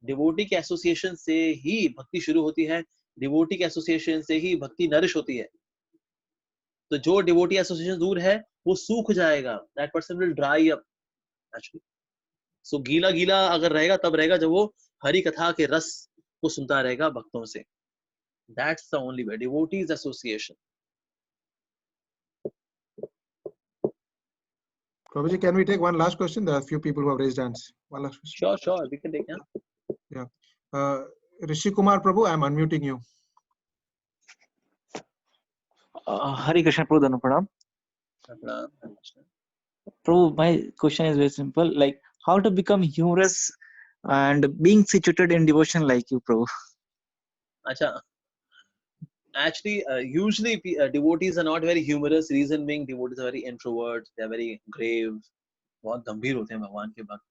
Devotee के association से ही भक्ति शुरू होती है. Devotee के association से ही भक्ति नरिश होती है. तो जो devotee association दूर है, वो सूख जाएगा. That person will dry up actually. So गीला गीला अगर रहेगा तब रहेगा जब वो हरि कथा के रस को सुनता रहेगा भक्तों से. That's the only way. Devotees association. Prabhuji, can we take one last question? There are a few people who have raised hands. One last question. Sure. We can take it. Yeah. Rishi Kumar Prabhu, I am unmuting you. Hare Krishna Prabhu, Pranam. Prabhu, my question is very simple. Like, how to become humorous and being situated in devotion like you, Prabhu? Acha. Actually, usually devotees are not very humorous. Reason being, devotees are very introverts. They are very grave. बहुत गंभीर होते हैं भगवान के भक्त.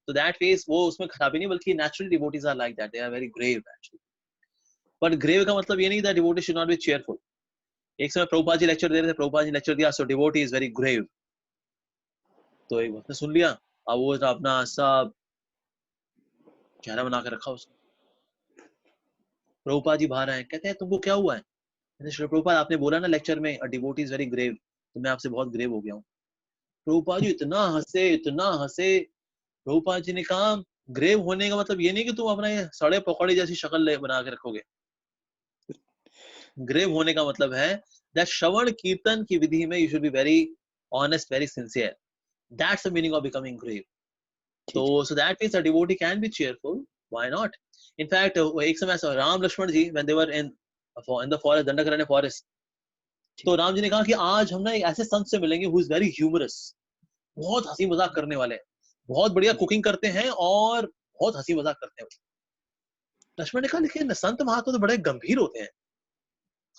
So that phase वो उसमें खराबी नहीं, बल्कि naturally devotees are like that. They are very grave actually. But grave का मतलब ये नहीं that devotees should not be cheerful. एक समय प्रभुपाद जी लेक्चर दे रहे थे. प्रभुपाद जी लेक्चर दिया, so devotee is very grave. तो एक भक्त ने सुन लिया. अब वो अपना सब चेहरा बना के रखा उसने. प्रभुपाद जी बाहर आए, कहते हैं तुमको क्या हुआ है? श्री प्रभुपाद आपने बोला ना लेक्चर में a devotee is very grave, तो मैं आपसे बहुत ग्रेव हो गया हूँ. प्रभुपाद जी इतना हंसे. प्रभुपाद जी ने कहा ग्रेव होने का मतलब ये नहीं कि तुम अपना ये सड़े पकौड़े जैसी शक्ल बना के रखोगे. ग्रेव होने का मतलब है that श्रवण कीर्तन की विधि में you should be very honest, very sincere. That's the meaning of becoming grave. So that means a devotee can be cheerful. Why not? In fact, एक समय राम लक्ष्मण जी when they were in the forest, Dandakaranya forest, तो राम जी ने कहा कि आज हम ना एक ऐसे संत से मिलेंगे who is very humorous. बहुत हंसी मजाक करने वाले हैं, बहुत बढ़िया कुकिंग करते हैं और बहुत हंसी मजाक करते हैं. लक्ष्मण ने कहा लेकिन संत महात्मा तो बड़े गंभीर होते हैं,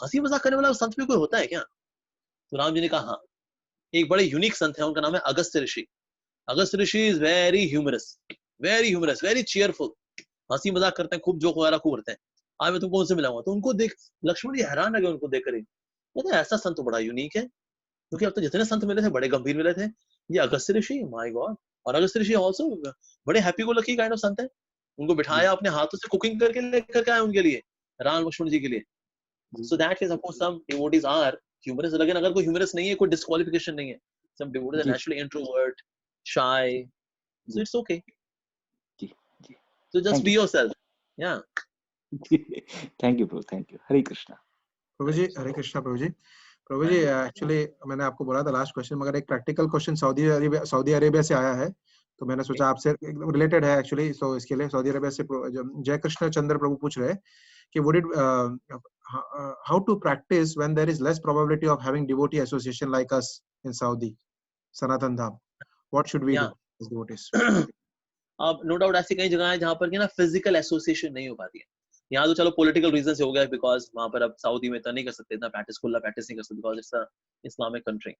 हंसी मजाक करने वाला संत में कोई होता है क्या? तो राम जी ने कहा हाँ, एक बड़े यूनिक संत है, उनका नाम है Agastya Rishi. Agastya Rishi is very humorous, very cheerful. हंसी मजाक करते हैं, खूब जोक वगैरह खूब करते हैं. आज मैं तुमको उनसे मिलाऊंगा. तो उनको देख लक्ष्मण जी हैरान लगे उनको देख कर. कहते ऐसा संत तो बड़ा यूनिक है, क्योंकि अब तो जितने संत मिले थे बड़े गंभीर मिले थे. ये अगस्त्य ऋषि, माय गॉड. और अगस्त्य ऋषि ऑल्सो बड़े happy go lucky kind of संत है. उनको बिठाया, अपने हाथों से कुकिंग करके लेकर के आए उनके लिए, राम लक्ष्मण जी के लिए. So that is of course some devotees are humorous. लेकिन अगर कोई ह्यूमरस नहीं है, कोई डिस्क्वालिफिकेशन नहीं है. Some devotees are naturally introvert, shy, so it's okay. So just be yourself. Yeah. Thank you, bro. Thank you. Hare Krishna. Prabhu ji, Hare Krishna Prabhu ji. Prabhu ji, actually मैंने आपको बोला था लास्ट क्वेश्चन, मगर एक प्रैक्टिकल क्वेश्चन सऊदी अरेबिया से आया है, तो मैंने सोचा आपसे रिलेटेड है एक्चुअली. सो इसके लिए सऊदी अरेबिया से जय कृष्ण चंद्र प्रभु पूछ रहे हैं कि would it how to practice when there is less probability of having devotee association like us in Saudi, Sanatan Dham? What should we do as devotees? अब नो डाउट ऐसी कई जगह है जहाँ पर कि ना फिजिकल एसोसिएशन नहीं हो पाती है. यहाँ तो चलो पॉलिटिकल रीजन से हो गया, बिकॉज वहां पर अब सऊदी में तो नहीं कर सकते, इतना प्रैक्टिस नहीं कर सकते, because it's a Islamic country.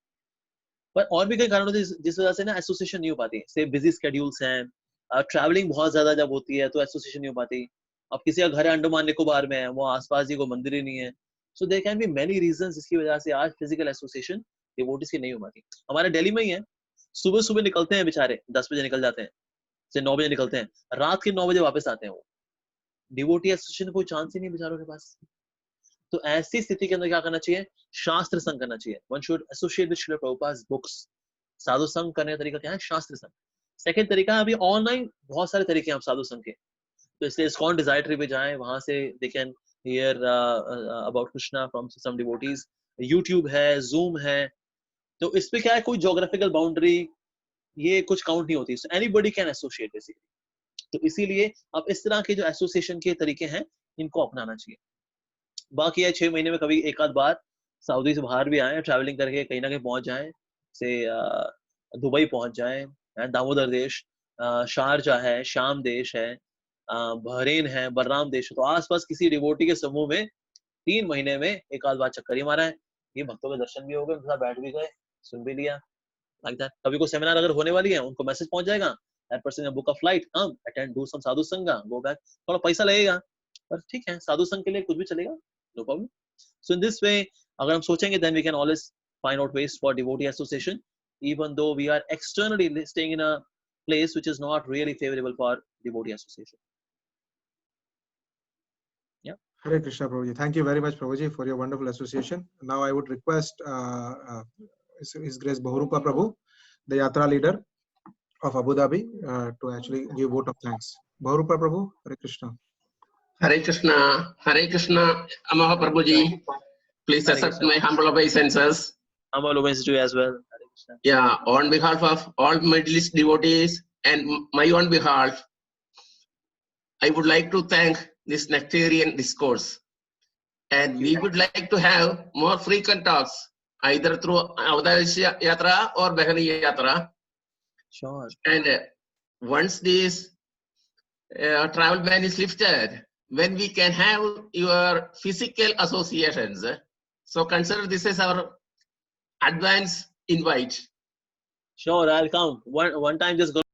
पर और भी कई कारणों से जिस वजह से ना एसोसिएशन नहीं हो पाती. से बिजी स्केड्यूल्स हैं, ट्रैवलिंग बहुत ज्यादा जब होती है तो एसोसिएशन नहीं हो पाती. अब किसी का घर अंडमान निकोबार में है, वो आसपास ही कोई मंदिर ही नहीं है. So there can be many reasons जिसकी वजह से आज फिजिकल एसोसिएशन डिवोटीज की नहीं हो पाती. हमारे दिल्ली में ही है, सुबह सुबह निकलते हैं बेचारे, 10 बजे निकल जाते हैं, से 9 बजे निकलते हैं, रात के 9 बजे वापस आते हैं. वो डिवोटी एसोसिएशन कोई चांस ही नहीं बेचारों के पास. तो ऐसी स्थिति के अंदर क्या करना चाहिए? शास्त्र संग करना चाहिए. One should associate with Srila Prabhupada books. साधु संग करने का तरीका क्या है? शास्त्र संग. सेकंड तरीका, अभी ऑनलाइन बहुत सारे तरीके हैं साधु संग के. तो इसलिए ISKCON डिजायट्री पे जाएं, वहां से they can hear about Krishna from some devotees. YouTube है, Zoom है, तो इस पे क्या है, कोई जोग्राफिकल बाउंड्री ये कुछ काउंट नहीं होती, एनीबॉडी कैन एसोसिएट बेसिकली। तो इसीलिए अब इस तरह के जो एसोसिएशन के तरीके हैं इनको अपनाना चाहिए। बाकी है 6 महीने में कभी एक आध बार सऊदी से बाहर भी आए, ट्रैवलिंग करके कहीं ना कहीं पहुंच जाएं, से दुबई पहुंच जाएं, दामोदर देश, शारजा है, शाम देश है, बहरीन है, बलराम देश है, तो आसपास किसी डिवोटी के समूह में 3 महीने में एक आध बार चक्कर ही मारा है, ये भक्तों के दर्शन भी हो गए, उनके साथ बैठ भी गए, सुन भी लिया, लाइक दैट। कभी कोई सेमिनार अगर होने वाली है उनको मैसेज पहुंच जाएगा, that person book a flight, come attend, do some sadhu sanga, go back. थोड़ा पैसा लगेगा पर ठीक है, साधु संघ के लिए कुछ भी चलेगा, no problem. So in this way अगर हम सोचेंगे then we can always find out ways for devotee association, even though we are externally staying in a place which is not really favorable for devotee association. Yeah. Hare Krishna, Prabhuji. Thank you very much, Prabhuji, for your wonderful association. Now I would request His Grace Bahurupa Prabhu, the Yatra leader of Abu Dhabi, to actually give vote of thanks. Bahurupa Prabhu, Hare Krishna. Hare Krishna, Hare Krishna, Amaha Prabhuji. Please Hare accept Krishna. my humble obeisances. Humble obeisances to you as well. Hare Krishna. Yeah, on behalf of all Middle East devotees and my own behalf, I would like to thank this nectarian discourse. And we would like to have more frequent talks, either through Abu Dhabi Yatra or Bahrain Yatra. Sure. And once this travel ban is lifted, when we can have your physical associations, so consider this as our advance invite. Sure, I'll come. One time just go